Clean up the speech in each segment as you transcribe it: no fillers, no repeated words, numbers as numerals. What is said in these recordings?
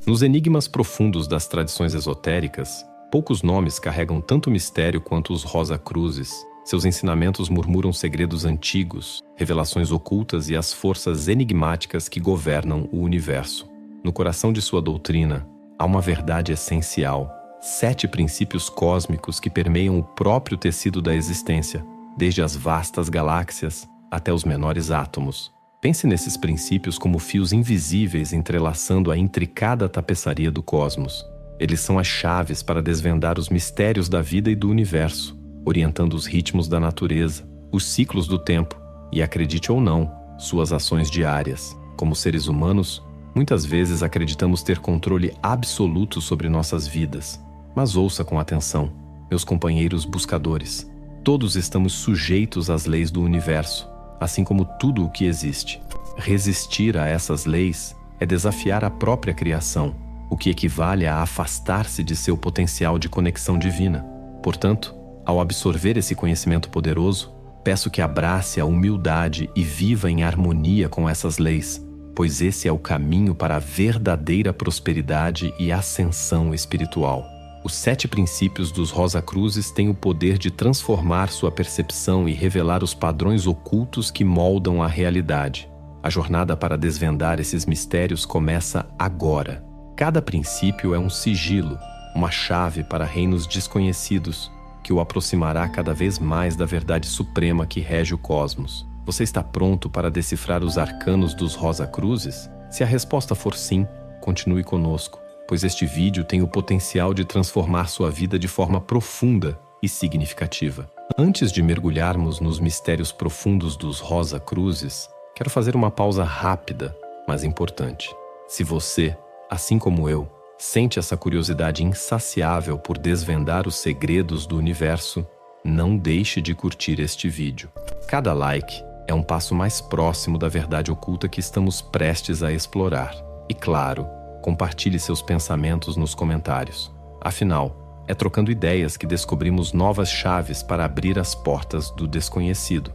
Nos enigmas profundos das tradições esotéricas, poucos nomes carregam tanto mistério quanto os Rosa-Cruzes. Seus ensinamentos murmuram segredos antigos, revelações ocultas e as forças enigmáticas que governam o universo. No coração de sua doutrina, há uma verdade essencial: 7 princípios cósmicos que permeiam o próprio tecido da existência, desde as vastas galáxias até os menores átomos. Pense nesses princípios como fios invisíveis entrelaçando a intricada tapeçaria do cosmos. Eles são as chaves para desvendar os mistérios da vida e do universo, orientando os ritmos da natureza, os ciclos do tempo e, acredite ou não, suas ações diárias. Como seres humanos, muitas vezes acreditamos ter controle absoluto sobre nossas vidas. Mas ouça com atenção, meus companheiros buscadores. Todos estamos sujeitos às leis do universo, assim como tudo o que existe. Resistir a essas leis é desafiar a própria criação, o que equivale a afastar-se de seu potencial de conexão divina. Portanto, ao absorver esse conhecimento poderoso, peço que abrace a humildade e viva em harmonia com essas leis, pois esse é o caminho para a verdadeira prosperidade e ascensão espiritual. Os 7 princípios dos Rosa-Cruzes têm o poder de transformar sua percepção e revelar os padrões ocultos que moldam a realidade. A jornada para desvendar esses mistérios começa agora. Cada princípio é um sigilo, uma chave para reinos desconhecidos, que o aproximará cada vez mais da verdade suprema que rege o cosmos. Você está pronto para decifrar os arcanos dos Rosa-Cruzes? Se a resposta for sim, continue conosco, pois este vídeo tem o potencial de transformar sua vida de forma profunda e significativa. Antes de mergulharmos nos mistérios profundos dos Rosa-Cruzes, quero fazer uma pausa rápida, mas importante. Se você, assim como eu, sente essa curiosidade insaciável por desvendar os segredos do universo, não deixe de curtir este vídeo. Cada like é um passo mais próximo da verdade oculta que estamos prestes a explorar. E claro, compartilhe seus pensamentos nos comentários. Afinal, é trocando ideias que descobrimos novas chaves para abrir as portas do desconhecido.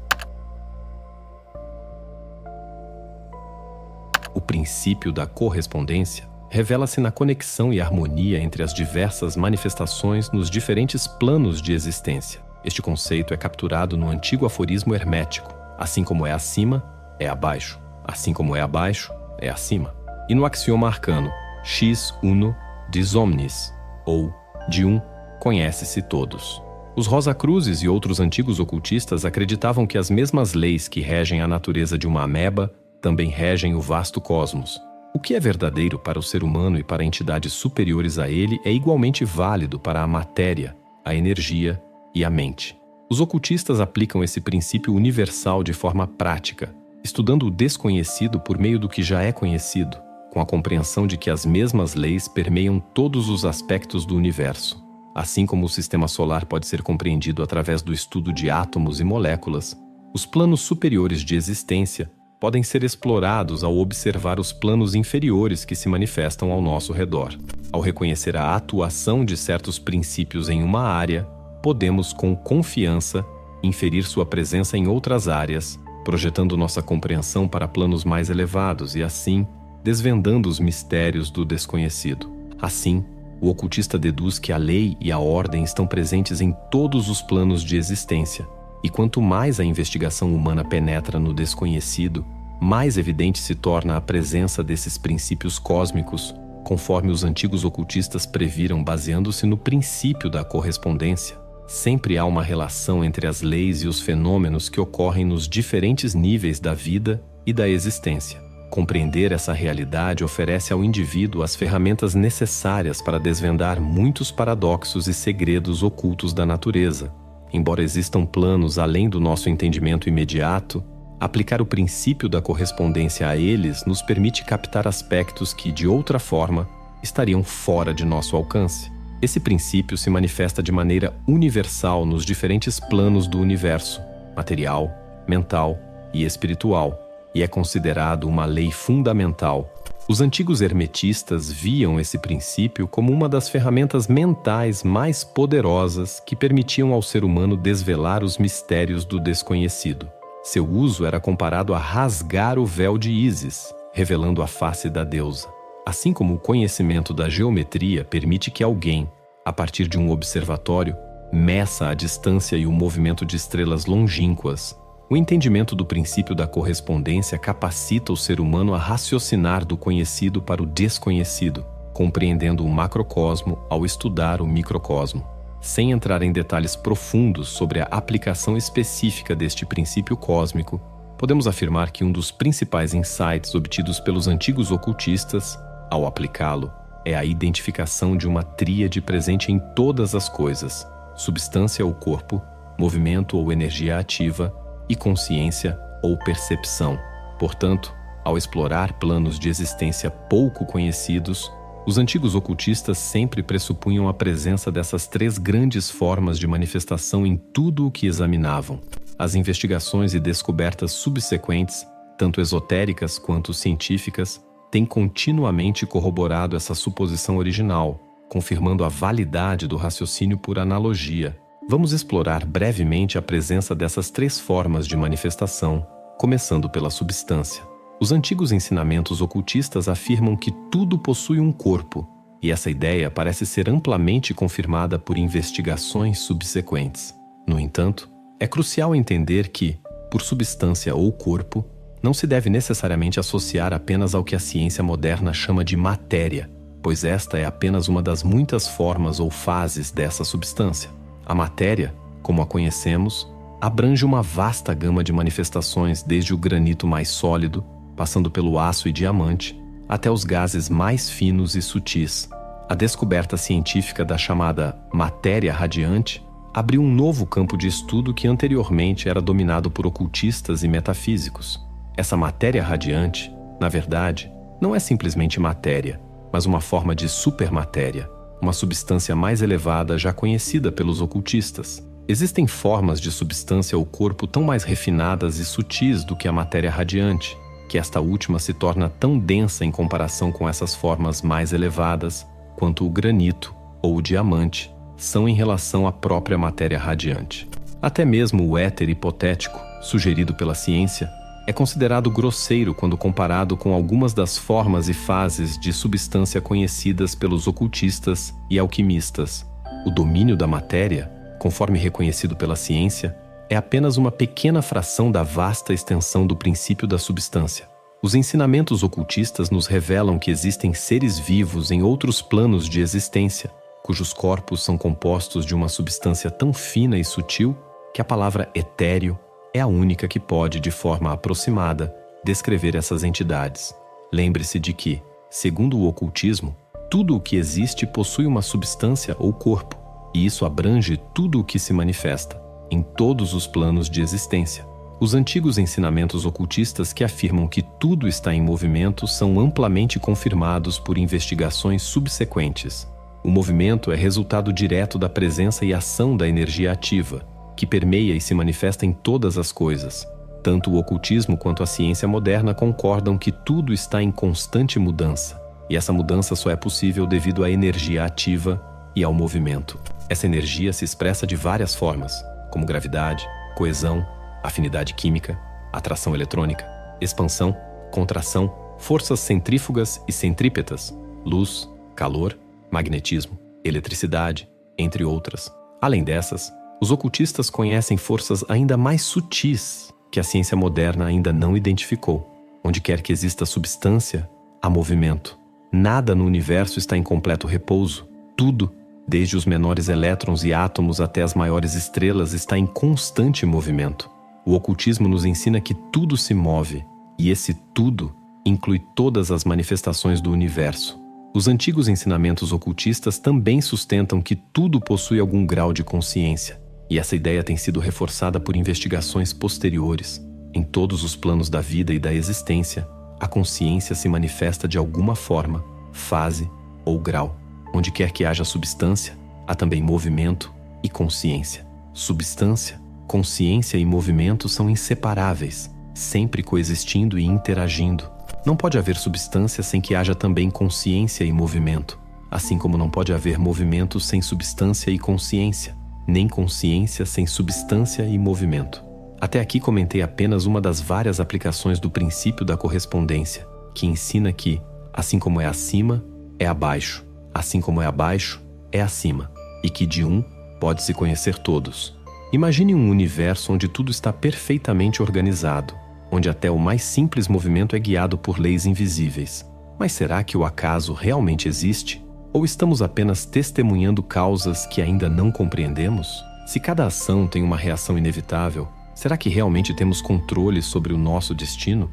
O princípio da correspondência revela-se na conexão e harmonia entre as diversas manifestações nos diferentes planos de existência. Este conceito é capturado no antigo aforismo hermético: assim como é acima, é abaixo. Assim como é abaixo, é acima. E no axioma arcano, X uno dis omnis, ou de um, conhece-se todos. Os Rosa-Cruzes e outros antigos ocultistas acreditavam que as mesmas leis que regem a natureza de uma ameba também regem o vasto cosmos. O que é verdadeiro para o ser humano e para entidades superiores a ele é igualmente válido para a matéria, a energia e a mente. Os ocultistas aplicam esse princípio universal de forma prática, estudando o desconhecido por meio do que já é conhecido, com a compreensão de que as mesmas leis permeiam todos os aspectos do universo. Assim como o sistema solar pode ser compreendido através do estudo de átomos e moléculas, os planos superiores de existência podem ser explorados ao observar os planos inferiores que se manifestam ao nosso redor. Ao reconhecer a atuação de certos princípios em uma área, podemos, com confiança, inferir sua presença em outras áreas, projetando nossa compreensão para planos mais elevados e, assim, desvendando os mistérios do desconhecido. Assim, o ocultista deduz que a lei e a ordem estão presentes em todos os planos de existência, e quanto mais a investigação humana penetra no desconhecido, mais evidente se torna a presença desses princípios cósmicos, conforme os antigos ocultistas previram baseando-se no princípio da correspondência. Sempre há uma relação entre as leis e os fenômenos que ocorrem nos diferentes níveis da vida e da existência. Compreender essa realidade oferece ao indivíduo as ferramentas necessárias para desvendar muitos paradoxos e segredos ocultos da natureza. Embora existam planos além do nosso entendimento imediato, aplicar o princípio da correspondência a eles nos permite captar aspectos que, de outra forma, estariam fora de nosso alcance. Esse princípio se manifesta de maneira universal nos diferentes planos do universo, material, mental e espiritual, e é considerado uma lei fundamental. Os antigos hermetistas viam esse princípio como uma das ferramentas mentais mais poderosas que permitiam ao ser humano desvelar os mistérios do desconhecido. Seu uso era comparado a rasgar o véu de Ísis, revelando a face da deusa. Assim como o conhecimento da geometria permite que alguém, a partir de um observatório, meça a distância e o movimento de estrelas longínquas, o entendimento do princípio da correspondência capacita o ser humano a raciocinar do conhecido para o desconhecido, compreendendo o macrocosmo ao estudar o microcosmo. Sem entrar em detalhes profundos sobre a aplicação específica deste princípio cósmico, podemos afirmar que um dos principais insights obtidos pelos antigos ocultistas, ao aplicá-lo, é a identificação de uma tríade presente em todas as coisas: substância ou corpo, movimento ou energia ativa e consciência ou percepção. Portanto, ao explorar planos de existência pouco conhecidos, os antigos ocultistas sempre pressupunham a presença dessas três grandes formas de manifestação em tudo o que examinavam. As investigações e descobertas subsequentes, tanto esotéricas quanto científicas, têm continuamente corroborado essa suposição original, confirmando a validade do raciocínio por analogia. Vamos explorar brevemente a presença dessas três formas de manifestação, começando pela substância. Os antigos ensinamentos ocultistas afirmam que tudo possui um corpo, e essa ideia parece ser amplamente confirmada por investigações subsequentes. No entanto, é crucial entender que, por substância ou corpo, não se deve necessariamente associar apenas ao que a ciência moderna chama de matéria, pois esta é apenas uma das muitas formas ou fases dessa substância. A matéria, como a conhecemos, abrange uma vasta gama de manifestações, desde o granito mais sólido, passando pelo aço e diamante, até os gases mais finos e sutis. A descoberta científica da chamada matéria radiante abriu um novo campo de estudo que anteriormente era dominado por ocultistas e metafísicos. Essa matéria radiante, na verdade, não é simplesmente matéria, mas uma forma de supermatéria, uma substância mais elevada já conhecida pelos ocultistas. Existem formas de substância ou corpo tão mais refinadas e sutis do que a matéria radiante, que esta última se torna tão densa em comparação com essas formas mais elevadas quanto o granito ou o diamante são em relação à própria matéria radiante. Até mesmo o éter hipotético, sugerido pela ciência, é considerado grosseiro quando comparado com algumas das formas e fases de substância conhecidas pelos ocultistas e alquimistas. O domínio da matéria, conforme reconhecido pela ciência, é apenas uma pequena fração da vasta extensão do princípio da substância. Os ensinamentos ocultistas nos revelam que existem seres vivos em outros planos de existência, cujos corpos são compostos de uma substância tão fina e sutil que a palavra etéreo é a única que pode, de forma aproximada, descrever essas entidades. Lembre-se de que, segundo o ocultismo, tudo o que existe possui uma substância ou corpo, e isso abrange tudo o que se manifesta, em todos os planos de existência. Os antigos ensinamentos ocultistas que afirmam que tudo está em movimento são amplamente confirmados por investigações subsequentes. O movimento é resultado direto da presença e ação da energia ativa, que permeia e se manifesta em todas as coisas. Tanto o ocultismo quanto a ciência moderna concordam que tudo está em constante mudança, e essa mudança só é possível devido à energia ativa e ao movimento. Essa energia se expressa de várias formas, como gravidade, coesão, afinidade química, atração eletrônica, expansão, contração, forças centrífugas e centrípetas, luz, calor, magnetismo, eletricidade, entre outras. Além dessas, os ocultistas conhecem forças ainda mais sutis que a ciência moderna ainda não identificou. Onde quer que exista substância, há movimento. Nada no universo está em completo repouso. Tudo, desde os menores elétrons e átomos até as maiores estrelas, está em constante movimento. O ocultismo nos ensina que tudo se move, e esse tudo inclui todas as manifestações do universo. Os antigos ensinamentos ocultistas também sustentam que tudo possui algum grau de consciência, e essa ideia tem sido reforçada por investigações posteriores. Em todos os planos da vida e da existência, a consciência se manifesta de alguma forma, fase ou grau. Onde quer que haja substância, há também movimento e consciência. Substância, consciência e movimento são inseparáveis, sempre coexistindo e interagindo. Não pode haver substância sem que haja também consciência e movimento, assim como não pode haver movimento sem substância e consciência, nem consciência sem substância e movimento. Até aqui comentei apenas uma das várias aplicações do princípio da correspondência, que ensina que, Assim como é acima, é abaixo. Assim como é abaixo, é acima. E que de um pode-se conhecer todos. Imagine um universo onde tudo está perfeitamente organizado, onde até o mais simples movimento é guiado por leis invisíveis. Mas será que o acaso realmente existe? Ou estamos apenas testemunhando causas que ainda não compreendemos? Se cada ação tem uma reação inevitável, será que realmente temos controle sobre o nosso destino?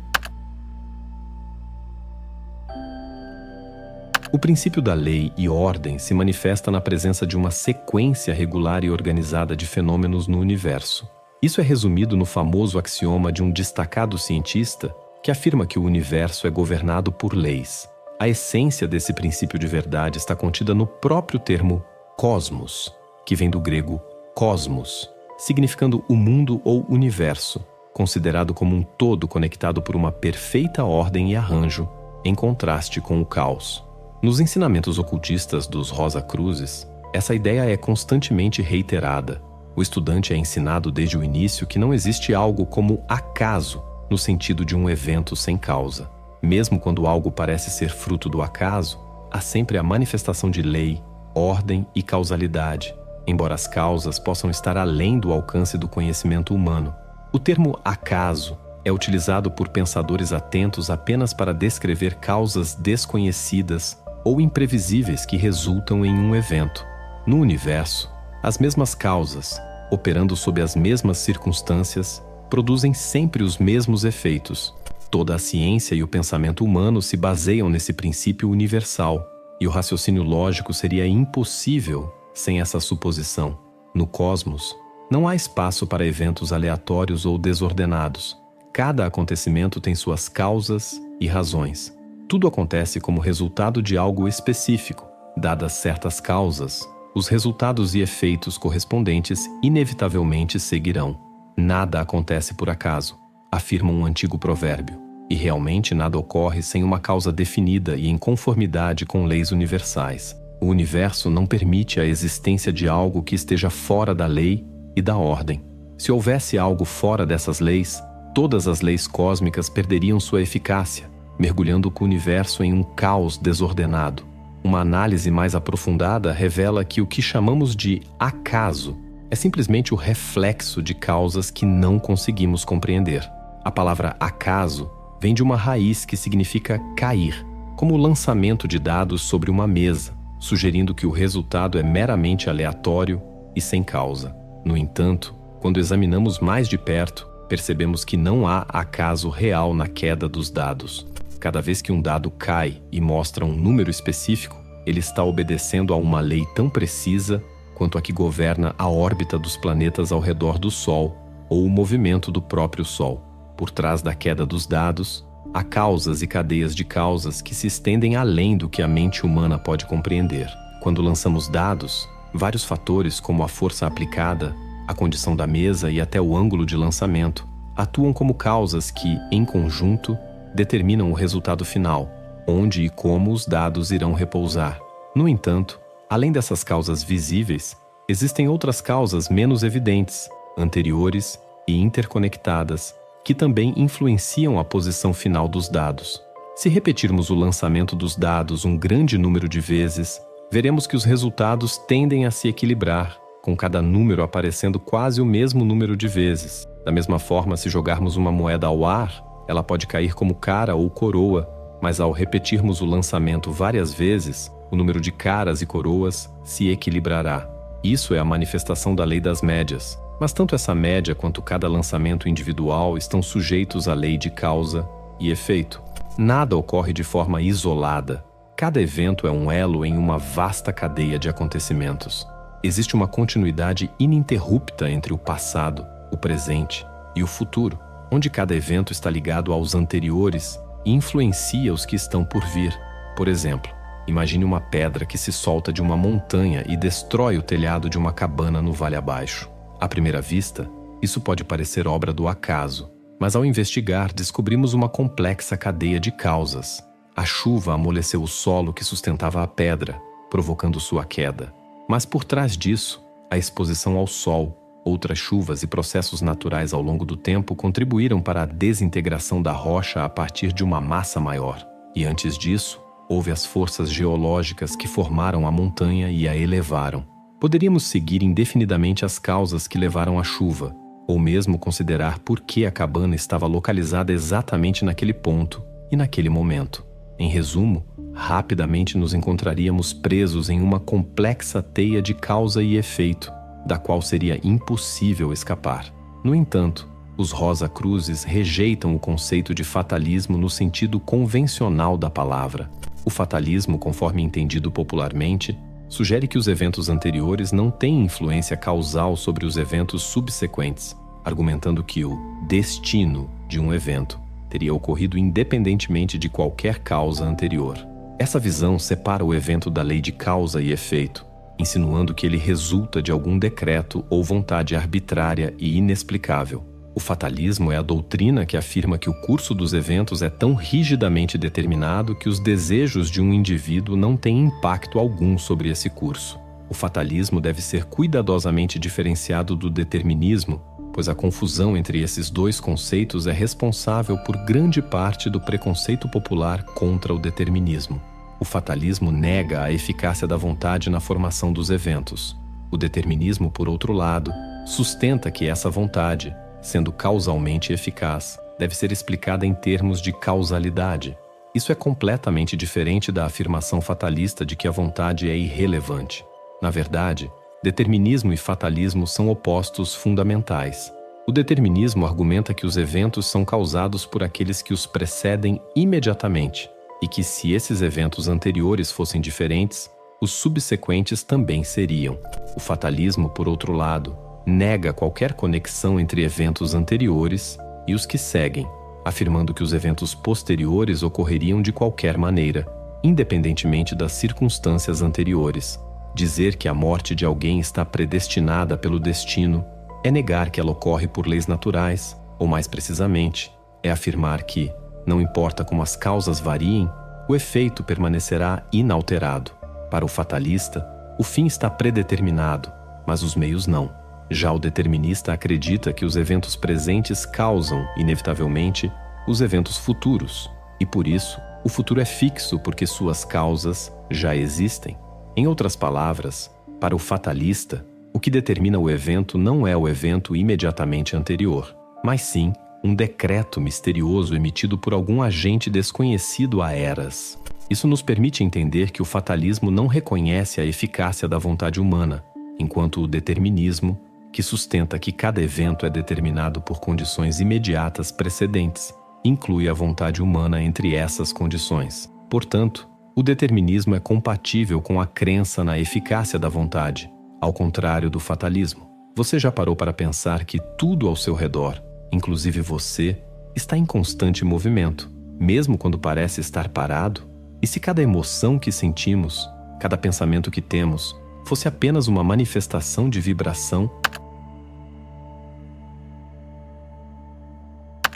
O princípio da lei e ordem se manifesta na presença de uma sequência regular e organizada de fenômenos no universo. Isso é resumido no famoso axioma de um destacado cientista que afirma que o universo é governado por leis. A essência desse princípio de verdade está contida no próprio termo cosmos, que vem do grego cosmos, significando o mundo ou universo, considerado como um todo conectado por uma perfeita ordem e arranjo, em contraste com o caos. Nos ensinamentos ocultistas dos Rosa Cruzes, essa ideia é constantemente reiterada. O estudante é ensinado desde o início que não existe algo como acaso, no sentido de um evento sem causa. Mesmo quando algo parece ser fruto do acaso, há sempre a manifestação de lei, ordem e causalidade, embora as causas possam estar além do alcance do conhecimento humano. O termo acaso é utilizado por pensadores atentos apenas para descrever causas desconhecidas ou imprevisíveis que resultam em um evento. No universo, as mesmas causas, operando sob as mesmas circunstâncias, produzem sempre os mesmos efeitos. Toda a ciência e o pensamento humano se baseiam nesse princípio universal, e o raciocínio lógico seria impossível sem essa suposição. No cosmos, não há espaço para eventos aleatórios ou desordenados. Cada acontecimento tem suas causas e razões. Tudo acontece como resultado de algo específico. Dadas certas causas, os resultados e efeitos correspondentes inevitavelmente seguirão. Nada acontece por acaso, afirma um antigo provérbio, e realmente nada ocorre sem uma causa definida e em conformidade com leis universais. O universo não permite a existência de algo que esteja fora da lei e da ordem. Se houvesse algo fora dessas leis, todas as leis cósmicas perderiam sua eficácia, mergulhando o universo em um caos desordenado. Uma análise mais aprofundada revela que o que chamamos de acaso é simplesmente o reflexo de causas que não conseguimos compreender. A palavra acaso vem de uma raiz que significa cair, como o lançamento de dados sobre uma mesa, sugerindo que o resultado é meramente aleatório e sem causa. No entanto, quando examinamos mais de perto, percebemos que não há acaso real na queda dos dados. Cada vez que um dado cai e mostra um número específico, ele está obedecendo a uma lei tão precisa quanto a que governa a órbita dos planetas ao redor do Sol ou o movimento do próprio Sol. Por trás da queda dos dados, há causas e cadeias de causas que se estendem além do que a mente humana pode compreender. Quando lançamos dados, vários fatores como a força aplicada, a condição da mesa e até o ângulo de lançamento atuam como causas que, em conjunto, determinam o resultado final, onde e como os dados irão repousar. No entanto, além dessas causas visíveis, existem outras causas menos evidentes, anteriores e interconectadas, que também influenciam a posição final dos dados. Se repetirmos o lançamento dos dados um grande número de vezes, veremos que os resultados tendem a se equilibrar, com cada número aparecendo quase o mesmo número de vezes. Da mesma forma, se jogarmos uma moeda ao ar, ela pode cair como cara ou coroa, mas ao repetirmos o lançamento várias vezes, o número de caras e coroas se equilibrará. Isso é a manifestação da lei das médias. Mas tanto essa média quanto cada lançamento individual estão sujeitos à lei de causa e efeito. Nada ocorre de forma isolada. Cada evento é um elo em uma vasta cadeia de acontecimentos. Existe uma continuidade ininterrupta entre o passado, o presente e o futuro, onde cada evento está ligado aos anteriores e influencia os que estão por vir. Por exemplo, imagine uma pedra que se solta de uma montanha e destrói o telhado de uma cabana no vale abaixo. À primeira vista, isso pode parecer obra do acaso, mas ao investigar descobrimos uma complexa cadeia de causas. A chuva amoleceu o solo que sustentava a pedra, provocando sua queda. Mas por trás disso, a exposição ao sol, outras chuvas e processos naturais ao longo do tempo contribuíram para a desintegração da rocha a partir de uma massa maior. E antes disso, Houve as forças geológicas que formaram a montanha e a elevaram. Poderíamos seguir indefinidamente as causas que levaram à chuva, ou mesmo considerar por que a cabana estava localizada exatamente naquele ponto e naquele momento. Em resumo, rapidamente nos encontraríamos presos em uma complexa teia de causa e efeito, da qual seria impossível escapar. No entanto, os Rosa-Cruzes rejeitam o conceito de fatalismo no sentido convencional da palavra. O fatalismo, conforme entendido popularmente, sugere que os eventos anteriores não têm influência causal sobre os eventos subsequentes, argumentando que o destino de um evento teria ocorrido independentemente de qualquer causa anterior. Essa visão separa o evento da lei de causa e efeito, insinuando que ele resulta de algum decreto ou vontade arbitrária e inexplicável. O fatalismo é a doutrina que afirma que o curso dos eventos é tão rigidamente determinado que os desejos de um indivíduo não têm impacto algum sobre esse curso. O fatalismo deve ser cuidadosamente diferenciado do determinismo, pois a confusão entre esses dois conceitos é responsável por grande parte do preconceito popular contra o determinismo. O fatalismo nega a eficácia da vontade na formação dos eventos. O determinismo, por outro lado, sustenta que essa vontade, sendo causalmente eficaz, deve ser explicada em termos de causalidade. Isso é completamente diferente da afirmação fatalista de que a vontade é irrelevante. Na verdade, determinismo e fatalismo são opostos fundamentais. O determinismo argumenta que os eventos são causados por aqueles que os precedem imediatamente, e que se esses eventos anteriores fossem diferentes, os subsequentes também seriam. O fatalismo, por outro lado, nega qualquer conexão entre eventos anteriores e os que seguem, afirmando que os eventos posteriores ocorreriam de qualquer maneira, independentemente das circunstâncias anteriores. Dizer que a morte de alguém está predestinada pelo destino é negar que ela ocorre por leis naturais, ou mais precisamente, é afirmar que, não importa como as causas variem, o efeito permanecerá inalterado. Para o fatalista, o fim está predeterminado, mas os meios não. Já o determinista acredita que os eventos presentes causam, inevitavelmente, os eventos futuros, e por isso, o futuro é fixo porque suas causas já existem. Em outras palavras, para o fatalista, o que determina o evento não é o evento imediatamente anterior, mas sim um decreto misterioso emitido por algum agente desconhecido há eras. Isso nos permite entender que o fatalismo não reconhece a eficácia da vontade humana, enquanto o determinismo, que sustenta que cada evento é determinado por condições imediatas precedentes, inclui a vontade humana entre essas condições. Portanto, o determinismo é compatível com a crença na eficácia da vontade, ao contrário do fatalismo. Você já parou para pensar que tudo ao seu redor, inclusive você, está em constante movimento, mesmo quando parece estar parado? E se cada emoção que sentimos, cada pensamento que temos, fosse apenas uma manifestação de vibração?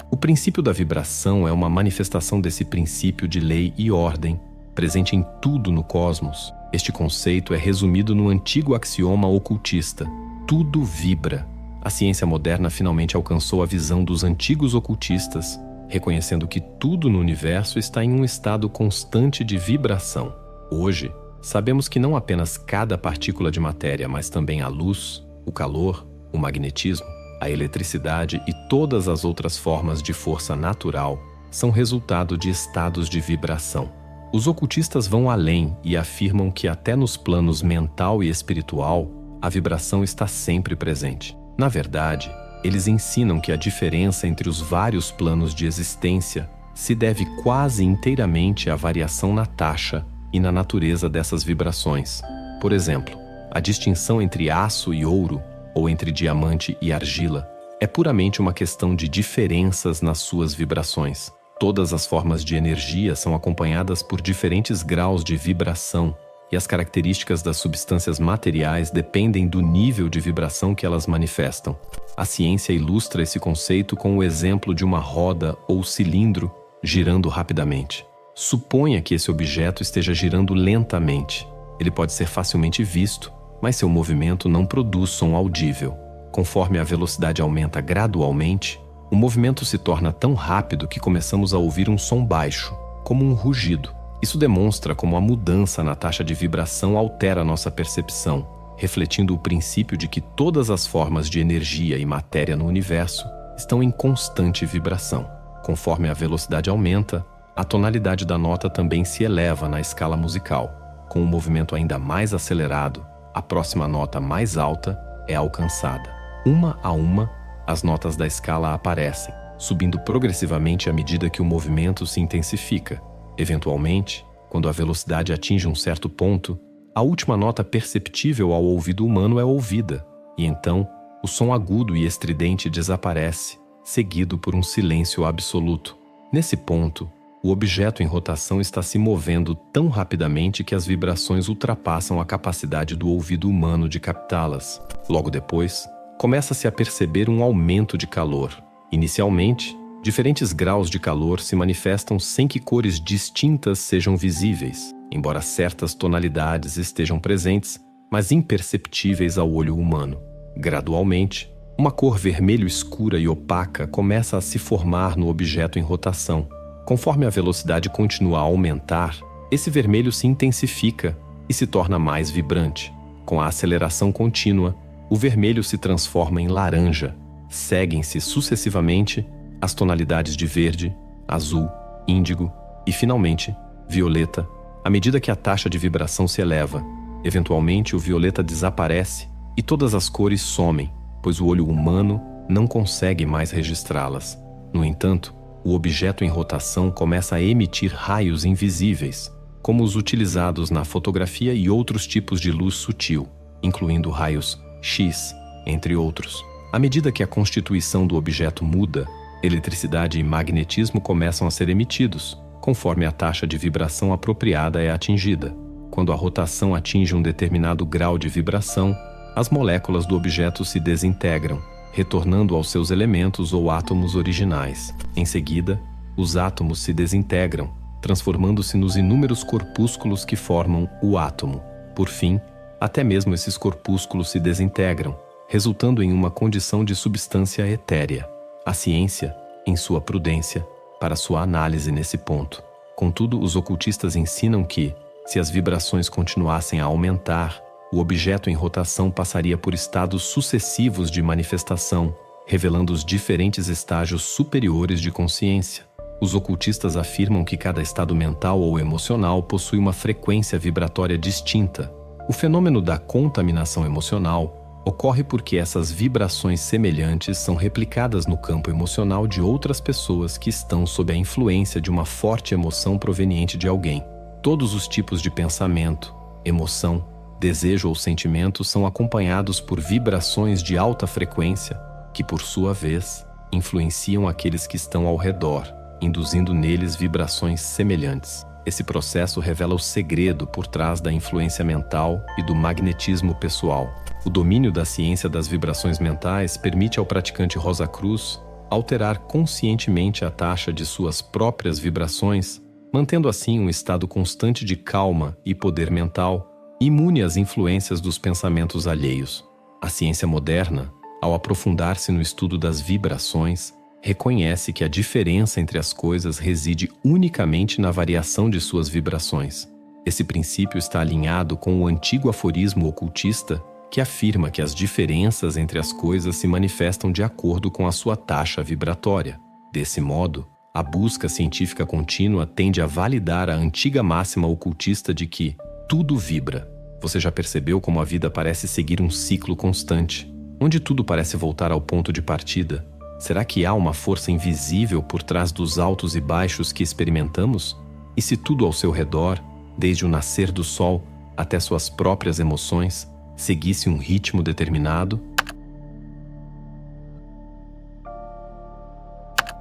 O princípio da vibração é uma manifestação desse princípio de lei e ordem, presente em tudo no cosmos. Este conceito é resumido no antigo axioma ocultista: tudo vibra. A ciência moderna finalmente alcançou a visão dos antigos ocultistas, reconhecendo que tudo no universo está em um estado constante de vibração. Hoje, sabemos que não apenas cada partícula de matéria, mas também a luz, o calor, o magnetismo, a eletricidade e todas as outras formas de força natural são resultado de estados de vibração. Os ocultistas vão além e afirmam que até nos planos mental e espiritual, a vibração está sempre presente. Na verdade, eles ensinam que a diferença entre os vários planos de existência se deve quase inteiramente à variação na taxa e na natureza dessas vibrações. Por exemplo, a distinção entre aço e ouro, ou entre diamante e argila, é puramente uma questão de diferenças nas suas vibrações. Todas as formas de energia são acompanhadas por diferentes graus de vibração, e as características das substâncias materiais dependem do nível de vibração que elas manifestam. A ciência ilustra esse conceito com o exemplo de uma roda ou cilindro girando rapidamente. Suponha que esse objeto esteja girando lentamente. Ele pode ser facilmente visto, mas seu movimento não produz som audível. Conforme a velocidade aumenta gradualmente, o movimento se torna tão rápido que começamos a ouvir um som baixo, como um rugido. Isso demonstra como a mudança na taxa de vibração altera nossa percepção, refletindo o princípio de que todas as formas de energia e matéria no universo estão em constante vibração. Conforme a velocidade aumenta, a tonalidade da nota também se eleva na escala musical. Com um movimento ainda mais acelerado, a próxima nota mais alta é alcançada. Uma a uma, as notas da escala aparecem, subindo progressivamente à medida que o movimento se intensifica. Eventualmente, quando a velocidade atinge um certo ponto, a última nota perceptível ao ouvido humano é ouvida, e então o som agudo e estridente desaparece, seguido por um silêncio absoluto. Nesse ponto, o objeto em rotação está se movendo tão rapidamente que as vibrações ultrapassam a capacidade do ouvido humano de captá-las. Logo depois, começa-se a perceber um aumento de calor. Inicialmente, diferentes graus de calor se manifestam sem que cores distintas sejam visíveis, embora certas tonalidades estejam presentes, mas imperceptíveis ao olho humano. Gradualmente, uma cor vermelho escura e opaca começa a se formar no objeto em rotação. Conforme a velocidade continua a aumentar, esse vermelho se intensifica e se torna mais vibrante. Com a aceleração contínua, o vermelho se transforma em laranja. Seguem-se sucessivamente as tonalidades de verde, azul, índigo e, finalmente, violeta, à medida que a taxa de vibração se eleva. Eventualmente, o violeta desaparece e todas as cores somem, pois o olho humano não consegue mais registrá-las. No entanto, o objeto em rotação começa a emitir raios invisíveis, como os utilizados na fotografia e outros tipos de luz sutil, incluindo raios X, entre outros. À medida que a constituição do objeto muda, eletricidade e magnetismo começam a ser emitidos, conforme a taxa de vibração apropriada é atingida. Quando a rotação atinge um determinado grau de vibração, as moléculas do objeto se desintegram, retornando aos seus elementos ou átomos originais. Em seguida, os átomos se desintegram, transformando-se nos inúmeros corpúsculos que formam o átomo. Por fim, até mesmo esses corpúsculos se desintegram, resultando em uma condição de substância etérea. A ciência, em sua prudência, para sua análise nesse ponto. Contudo, os ocultistas ensinam que, se as vibrações continuassem a aumentar, o objeto em rotação passaria por estados sucessivos de manifestação, revelando os diferentes estágios superiores de consciência. Os ocultistas afirmam que cada estado mental ou emocional possui uma frequência vibratória distinta. O fenômeno da contaminação emocional ocorre porque essas vibrações semelhantes são replicadas no campo emocional de outras pessoas que estão sob a influência de uma forte emoção proveniente de alguém. Todos os tipos de pensamento, emoção, desejo ou sentimento são acompanhados por vibrações de alta frequência que, por sua vez, influenciam aqueles que estão ao redor, induzindo neles vibrações semelhantes. Esse processo revela o segredo por trás da influência mental e do magnetismo pessoal. O domínio da ciência das vibrações mentais permite ao praticante Rosa Cruz alterar conscientemente a taxa de suas próprias vibrações, mantendo assim um estado constante de calma e poder mental, imune às influências dos pensamentos alheios. A ciência moderna, ao aprofundar-se no estudo das vibrações, reconhece que a diferença entre as coisas reside unicamente na variação de suas vibrações. Esse princípio está alinhado com o antigo aforismo ocultista que afirma que as diferenças entre as coisas se manifestam de acordo com a sua taxa vibratória. Desse modo, a busca científica contínua tende a validar a antiga máxima ocultista de que tudo vibra. Você já percebeu como a vida parece seguir um ciclo constante, onde tudo parece voltar ao ponto de partida? Será que há uma força invisível por trás dos altos e baixos que experimentamos? E se tudo ao seu redor, desde o nascer do sol até suas próprias emoções, seguisse um ritmo determinado?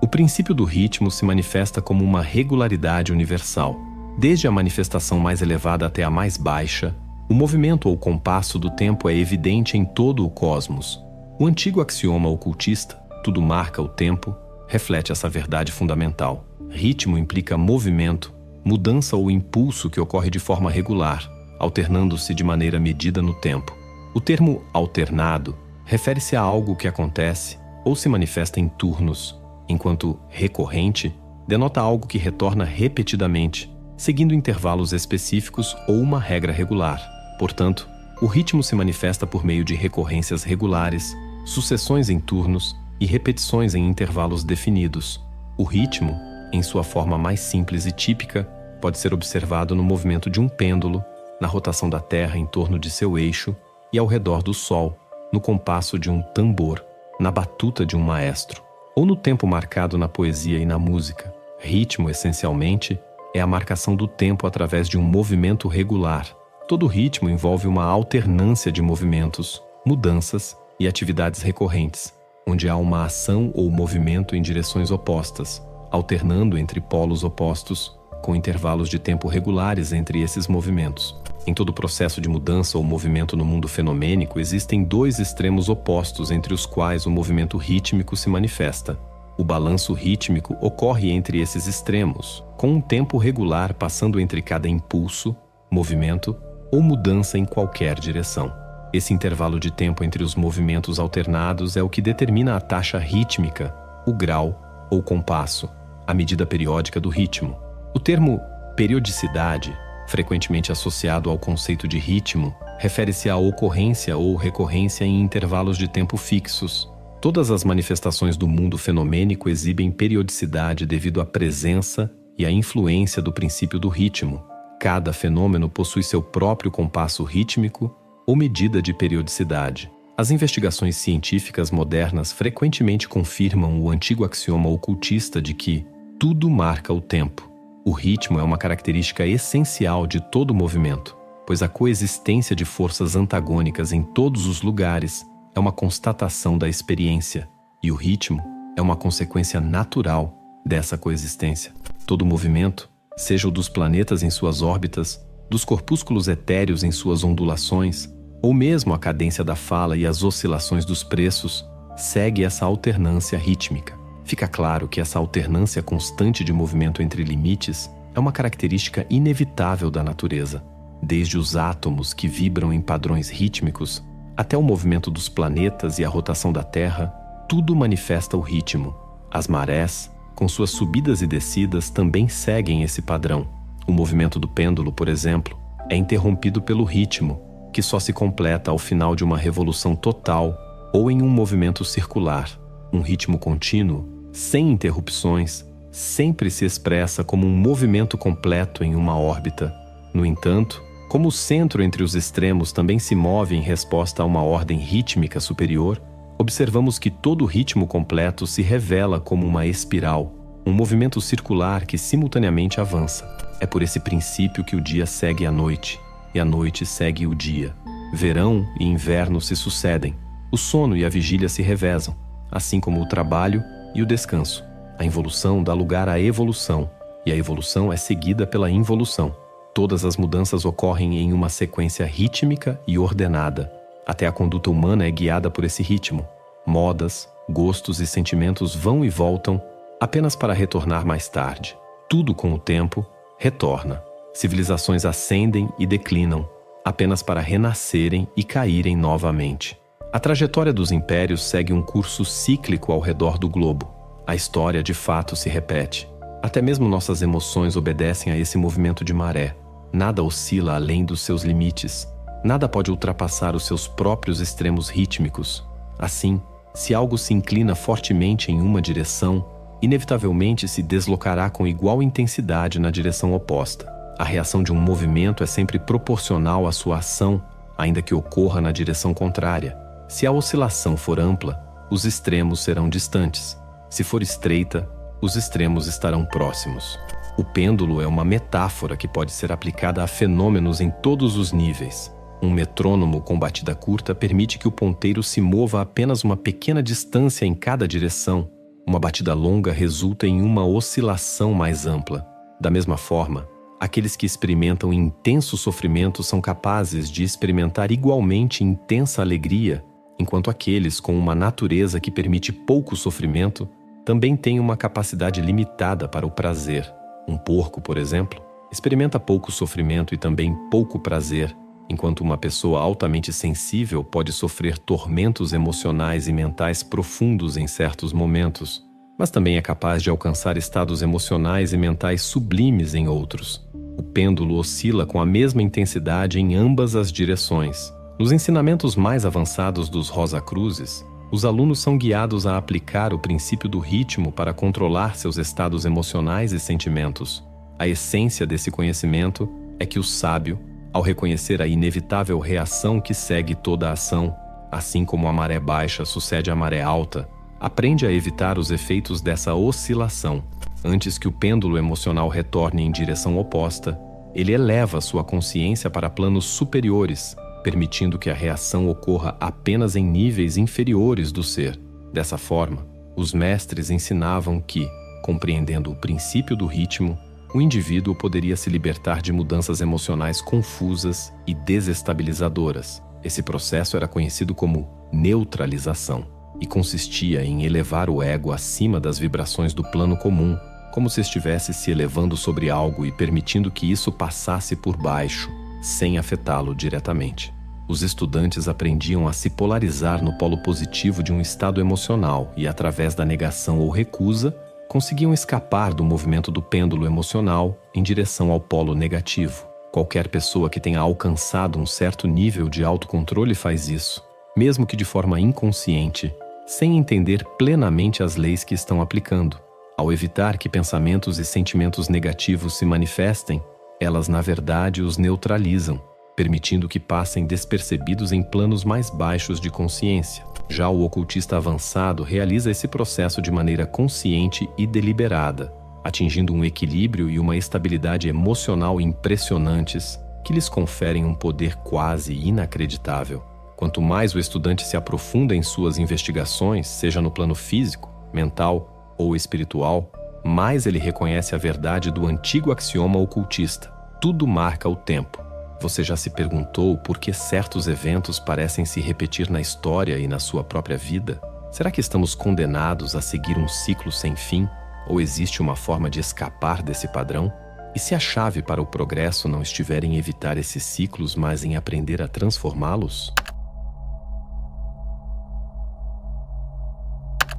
O princípio do ritmo se manifesta como uma regularidade universal. Desde a manifestação mais elevada até a mais baixa, o movimento ou compasso do tempo é evidente em todo o cosmos. O antigo axioma ocultista, tudo marca o tempo, reflete essa verdade fundamental. Ritmo implica movimento, mudança ou impulso que ocorre de forma regular, alternando-se de maneira medida no tempo. O termo alternado refere-se a algo que acontece ou se manifesta em turnos, enquanto recorrente denota algo que retorna repetidamente, seguindo intervalos específicos ou uma regra regular. Portanto, o ritmo se manifesta por meio de recorrências regulares, sucessões em turnos e repetições em intervalos definidos. O ritmo, em sua forma mais simples e típica, pode ser observado no movimento de um pêndulo, na rotação da Terra em torno de seu eixo e ao redor do Sol, no compasso de um tambor, na batuta de um maestro, ou no tempo marcado na poesia e na música. Ritmo, essencialmente, é a marcação do tempo através de um movimento regular. Todo ritmo envolve uma alternância de movimentos, mudanças e atividades recorrentes, onde há uma ação ou movimento em direções opostas, alternando entre polos opostos, com intervalos de tempo regulares entre esses movimentos. Em todo processo de mudança ou movimento no mundo fenomênico, existem dois extremos opostos entre os quais o movimento rítmico se manifesta. O balanço rítmico ocorre entre esses extremos, com um tempo regular passando entre cada impulso, movimento ou mudança em qualquer direção. Esse intervalo de tempo entre os movimentos alternados é o que determina a taxa rítmica, o grau ou compasso, a medida periódica do ritmo. O termo periodicidade, frequentemente associado ao conceito de ritmo, refere-se à ocorrência ou recorrência em intervalos de tempo fixos. Todas as manifestações do mundo fenomênico exibem periodicidade devido à presença e à influência do princípio do ritmo. Cada fenômeno possui seu próprio compasso rítmico ou medida de periodicidade. As investigações científicas modernas frequentemente confirmam o antigo axioma ocultista de que tudo marca o tempo. O ritmo é uma característica essencial de todo movimento, pois a coexistência de forças antagônicas em todos os lugares é uma constatação da experiência, e o ritmo é uma consequência natural dessa coexistência. Todo movimento, seja o dos planetas em suas órbitas, dos corpúsculos etéreos em suas ondulações, ou mesmo a cadência da fala e as oscilações dos preços, segue essa alternância rítmica. Fica claro que essa alternância constante de movimento entre limites é uma característica inevitável da natureza. Desde os átomos que vibram em padrões rítmicos, até o movimento dos planetas e a rotação da Terra, tudo manifesta o ritmo. As marés, com suas subidas e descidas, também seguem esse padrão. O movimento do pêndulo, por exemplo, é interrompido pelo ritmo, que só se completa ao final de uma revolução total ou em um movimento circular. Um ritmo contínuo, sem interrupções, sempre se expressa como um movimento completo em uma órbita. No entanto, como o centro entre os extremos também se move em resposta a uma ordem rítmica superior, observamos que todo ritmo completo se revela como uma espiral, um movimento circular que simultaneamente avança. É por esse princípio que o dia segue a noite, e a noite segue o dia. Verão e inverno se sucedem, o sono e a vigília se revezam, assim como o trabalho e o descanso. A involução dá lugar à evolução, e a evolução é seguida pela involução. Todas as mudanças ocorrem em uma sequência rítmica e ordenada. Até a conduta humana é guiada por esse ritmo. Modas, gostos e sentimentos vão e voltam apenas para retornar mais tarde. Tudo com o tempo retorna. Civilizações ascendem e declinam, apenas para renascerem e caírem novamente. A trajetória dos impérios segue um curso cíclico ao redor do globo. A história, de fato, se repete. Até mesmo nossas emoções obedecem a esse movimento de maré. Nada oscila além dos seus limites. Nada pode ultrapassar os seus próprios extremos rítmicos. Assim, se algo se inclina fortemente em uma direção, inevitavelmente se deslocará com igual intensidade na direção oposta. A reação de um movimento é sempre proporcional à sua ação, ainda que ocorra na direção contrária. Se a oscilação for ampla, os extremos serão distantes. Se for estreita, os extremos estarão próximos. O pêndulo é uma metáfora que pode ser aplicada a fenômenos em todos os níveis. Um metrônomo com batida curta permite que o ponteiro se mova apenas uma pequena distância em cada direção. Uma batida longa resulta em uma oscilação mais ampla. Da mesma forma, aqueles que experimentam intenso sofrimento são capazes de experimentar igualmente intensa alegria, enquanto aqueles com uma natureza que permite pouco sofrimento também têm uma capacidade limitada para o prazer. Um porco, por exemplo, experimenta pouco sofrimento e também pouco prazer, enquanto uma pessoa altamente sensível pode sofrer tormentos emocionais e mentais profundos em certos momentos, mas também é capaz de alcançar estados emocionais e mentais sublimes em outros. O o pêndulo oscila com a mesma intensidade em ambas as direções. Nos ensinamentos mais avançados dos Rosacruzes, os alunos são guiados a aplicar o princípio do ritmo para controlar seus estados emocionais e sentimentos. A essência desse conhecimento é que o sábio, ao reconhecer a inevitável reação que segue toda a ação, assim como a maré baixa sucede à maré alta, aprende a evitar os efeitos dessa oscilação. Antes que o pêndulo emocional retorne em direção oposta, ele eleva sua consciência para planos superiores, permitindo que a reação ocorra apenas em níveis inferiores do ser. Dessa forma, os mestres ensinavam que, compreendendo o princípio do ritmo, o indivíduo poderia se libertar de mudanças emocionais confusas e desestabilizadoras. Esse processo era conhecido como neutralização e consistia em elevar o ego acima das vibrações do plano comum, como se estivesse se elevando sobre algo e permitindo que isso passasse por baixo, sem afetá-lo diretamente. Os estudantes aprendiam a se polarizar no polo positivo de um estado emocional e, através da negação ou recusa, conseguiam escapar do movimento do pêndulo emocional em direção ao polo negativo. Qualquer pessoa que tenha alcançado um certo nível de autocontrole faz isso, mesmo que de forma inconsciente, sem entender plenamente as leis que estão aplicando. Ao evitar que pensamentos e sentimentos negativos se manifestem, elas na verdade os neutralizam, permitindo que passem despercebidos em planos mais baixos de consciência. Já o ocultista avançado realiza esse processo de maneira consciente e deliberada, atingindo um equilíbrio e uma estabilidade emocional impressionantes que lhes conferem um poder quase inacreditável. Quanto mais o estudante se aprofunda em suas investigações, seja no plano físico, mental ou espiritual, mais ele reconhece a verdade do antigo axioma ocultista: tudo marca o tempo. Você já se perguntou por que certos eventos parecem se repetir na história e na sua própria vida? Será que estamos condenados a seguir um ciclo sem fim? Ou existe uma forma de escapar desse padrão? E se a chave para o progresso não estiver em evitar esses ciclos, mas em aprender a transformá-los?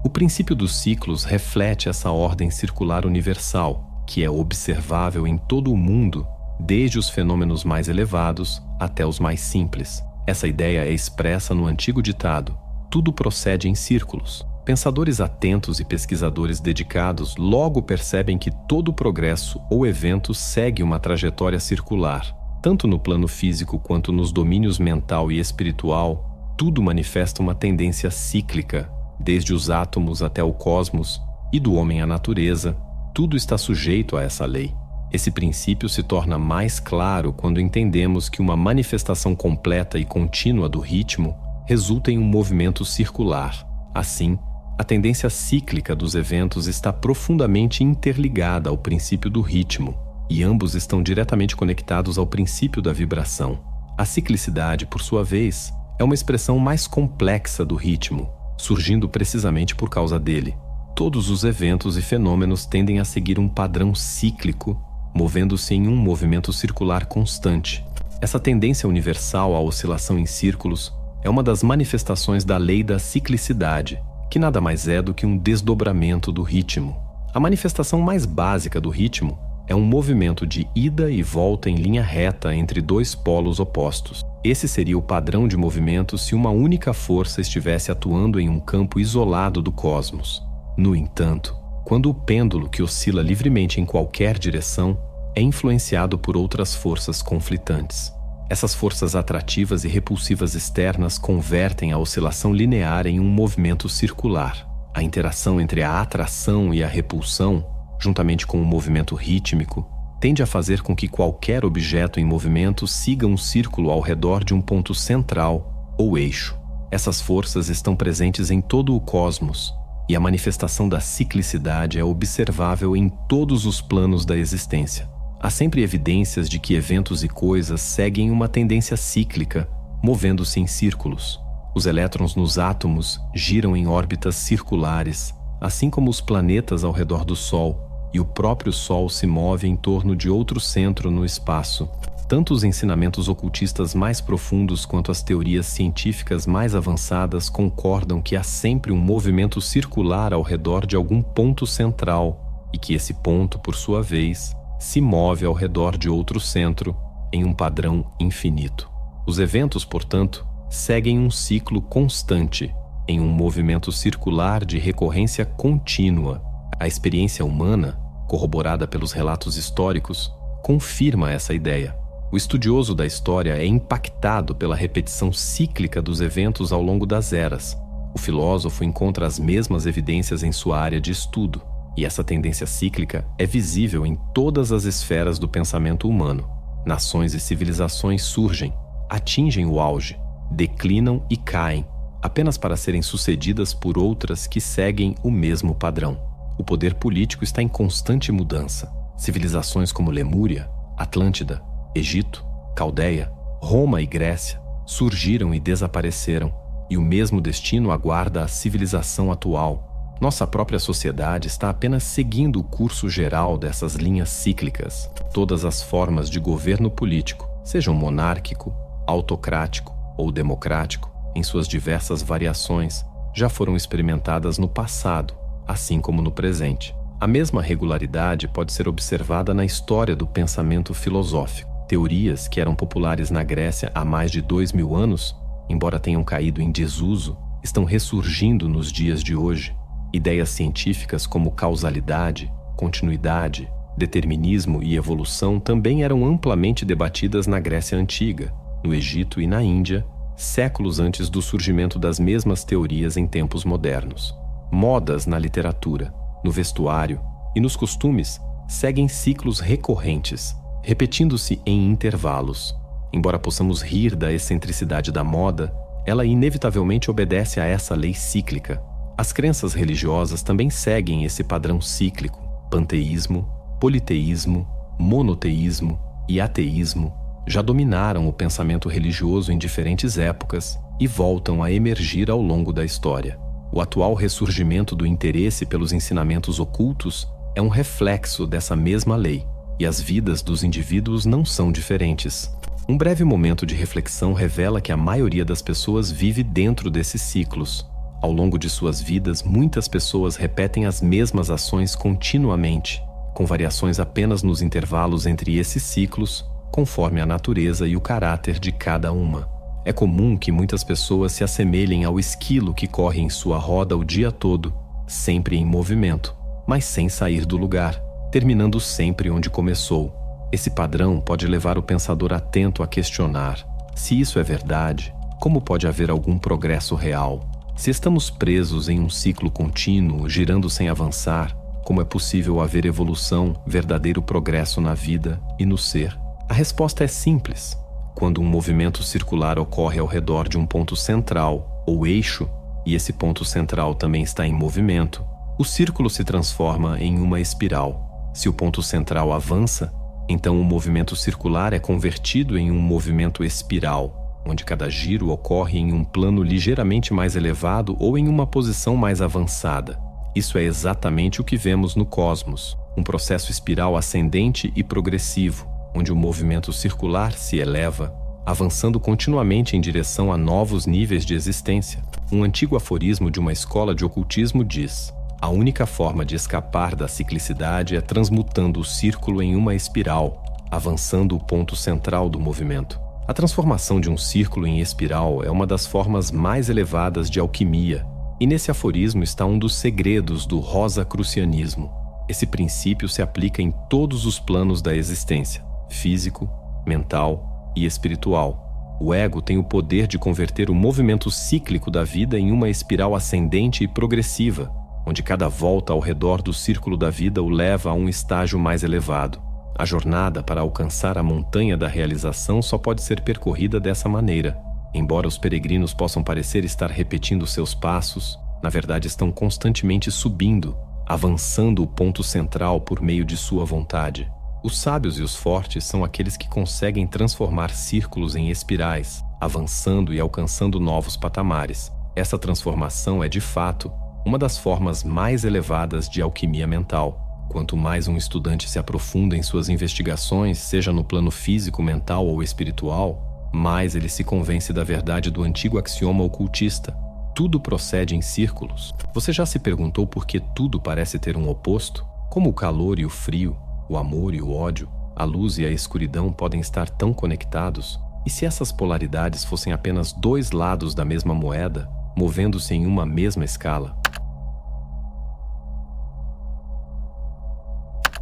O princípio dos ciclos reflete essa ordem circular universal, que é observável em todo o mundo, desde os fenômenos mais elevados até os mais simples. Essa ideia é expressa no antigo ditado: tudo procede em círculos. Pensadores atentos e pesquisadores dedicados logo percebem que todo progresso ou evento segue uma trajetória circular. Tanto no plano físico quanto nos domínios mental e espiritual, tudo manifesta uma tendência cíclica. Desde os átomos até o cosmos e do homem à natureza, tudo está sujeito a essa lei. Esse princípio se torna mais claro quando entendemos que uma manifestação completa e contínua do ritmo resulta em um movimento circular. Assim, a tendência cíclica dos eventos está profundamente interligada ao princípio do ritmo, e ambos estão diretamente conectados ao princípio da vibração. A ciclicidade, por sua vez, é uma expressão mais complexa do ritmo, surgindo precisamente por causa dele. Todos os eventos e fenômenos tendem a seguir um padrão cíclico, movendo-se em um movimento circular constante. Essa tendência universal à oscilação em círculos é uma das manifestações da lei da ciclicidade, que nada mais é do que um desdobramento do ritmo. A manifestação mais básica do ritmo é um movimento de ida e volta em linha reta entre dois polos opostos. Esse seria o padrão de movimento se uma única força estivesse atuando em um campo isolado do cosmos. No entanto, quando o pêndulo, que oscila livremente em qualquer direção, é influenciado por outras forças conflitantes. Essas forças atrativas e repulsivas externas convertem a oscilação linear em um movimento circular. A interação entre a atração e a repulsão, juntamente com o movimento rítmico, tende a fazer com que qualquer objeto em movimento siga um círculo ao redor de um ponto central ou eixo. Essas forças estão presentes em todo o cosmos, e a manifestação da ciclicidade é observável em todos os planos da existência. Há sempre evidências de que eventos e coisas seguem uma tendência cíclica, movendo-se em círculos. Os elétrons nos átomos giram em órbitas circulares, assim como os planetas ao redor do Sol, e o próprio Sol se move em torno de outro centro no espaço. Tanto os ensinamentos ocultistas mais profundos quanto as teorias científicas mais avançadas concordam que há sempre um movimento circular ao redor de algum ponto central, e que esse ponto, por sua vez, se move ao redor de outro centro em um padrão infinito. Os eventos, portanto, seguem um ciclo constante, em um movimento circular de recorrência contínua. A experiência humana, corroborada pelos relatos históricos, confirma essa ideia. O estudioso da história é impactado pela repetição cíclica dos eventos ao longo das eras. O filósofo encontra as mesmas evidências em sua área de estudo, e essa tendência cíclica é visível em todas as esferas do pensamento humano. Nações e civilizações surgem, atingem o auge, declinam e caem, apenas para serem sucedidas por outras que seguem o mesmo padrão. O poder político está em constante mudança. Civilizações como Lemúria, Atlântida, Egito, Caldeia, Roma e Grécia surgiram e desapareceram, e o mesmo destino aguarda a civilização atual. Nossa própria sociedade está apenas seguindo o curso geral dessas linhas cíclicas. Todas as formas de governo político, sejam monárquico, autocrático ou democrático, em suas diversas variações, já foram experimentadas no passado, assim como no presente. A mesma regularidade pode ser observada na história do pensamento filosófico. Teorias que eram populares na Grécia há mais de 2000 anos, embora tenham caído em desuso, estão ressurgindo nos dias de hoje. Ideias científicas como causalidade, continuidade, determinismo e evolução também eram amplamente debatidas na Grécia Antiga, no Egito e na Índia, séculos antes do surgimento das mesmas teorias em tempos modernos. Modas na literatura, no vestuário e nos costumes seguem ciclos recorrentes, repetindo-se em intervalos. Embora possamos rir da excentricidade da moda, ela inevitavelmente obedece a essa lei cíclica. As crenças religiosas também seguem esse padrão cíclico. Panteísmo, politeísmo, monoteísmo e ateísmo já dominaram o pensamento religioso em diferentes épocas e voltam a emergir ao longo da história. O atual ressurgimento do interesse pelos ensinamentos ocultos é um reflexo dessa mesma lei, e as vidas dos indivíduos não são diferentes. Um breve momento de reflexão revela que a maioria das pessoas vive dentro desses ciclos. Ao longo de suas vidas, muitas pessoas repetem as mesmas ações continuamente, com variações apenas nos intervalos entre esses ciclos, conforme a natureza e o caráter de cada uma. É comum que muitas pessoas se assemelhem ao esquilo que corre em sua roda o dia todo, sempre em movimento, mas sem sair do lugar, terminando sempre onde começou. Esse padrão pode levar o pensador atento a questionar: se isso é verdade, como pode haver algum progresso real? Se estamos presos em um ciclo contínuo, girando sem avançar, como é possível haver evolução, verdadeiro progresso na vida e no ser? A resposta é simples. Quando um movimento circular ocorre ao redor de um ponto central, ou eixo, e esse ponto central também está em movimento, o círculo se transforma em uma espiral. Se o ponto central avança, então o movimento circular é convertido em um movimento espiral, onde cada giro ocorre em um plano ligeiramente mais elevado ou em uma posição mais avançada. Isso é exatamente o que vemos no cosmos, um processo espiral ascendente e progressivo, onde o movimento circular se eleva, avançando continuamente em direção a novos níveis de existência. Um antigo aforismo de uma escola de ocultismo diz: a única forma de escapar da ciclicidade é transmutando o círculo em uma espiral, avançando o ponto central do movimento. A transformação de um círculo em espiral é uma das formas mais elevadas de alquimia, e nesse aforismo está um dos segredos do rosacrucianismo. Esse princípio se aplica em todos os planos da existência: físico, mental e espiritual. O ego tem o poder de converter o movimento cíclico da vida em uma espiral ascendente e progressiva, onde cada volta ao redor do círculo da vida o leva a um estágio mais elevado. A jornada para alcançar a montanha da realização só pode ser percorrida dessa maneira. Embora os peregrinos possam parecer estar repetindo seus passos, na verdade estão constantemente subindo, avançando o ponto central por meio de sua vontade. Os sábios e os fortes são aqueles que conseguem transformar círculos em espirais, avançando e alcançando novos patamares. Essa transformação é, de fato, uma das formas mais elevadas de alquimia mental. Quanto mais um estudante se aprofunda em suas investigações, seja no plano físico, mental ou espiritual, mais ele se convence da verdade do antigo axioma ocultista: tudo procede em círculos. Você já se perguntou por que tudo parece ter um oposto? Como o calor e o frio, O amor e o ódio, a luz e a escuridão podem estar tão conectados? E se essas polaridades fossem apenas dois lados da mesma moeda, movendo-se em uma mesma escala?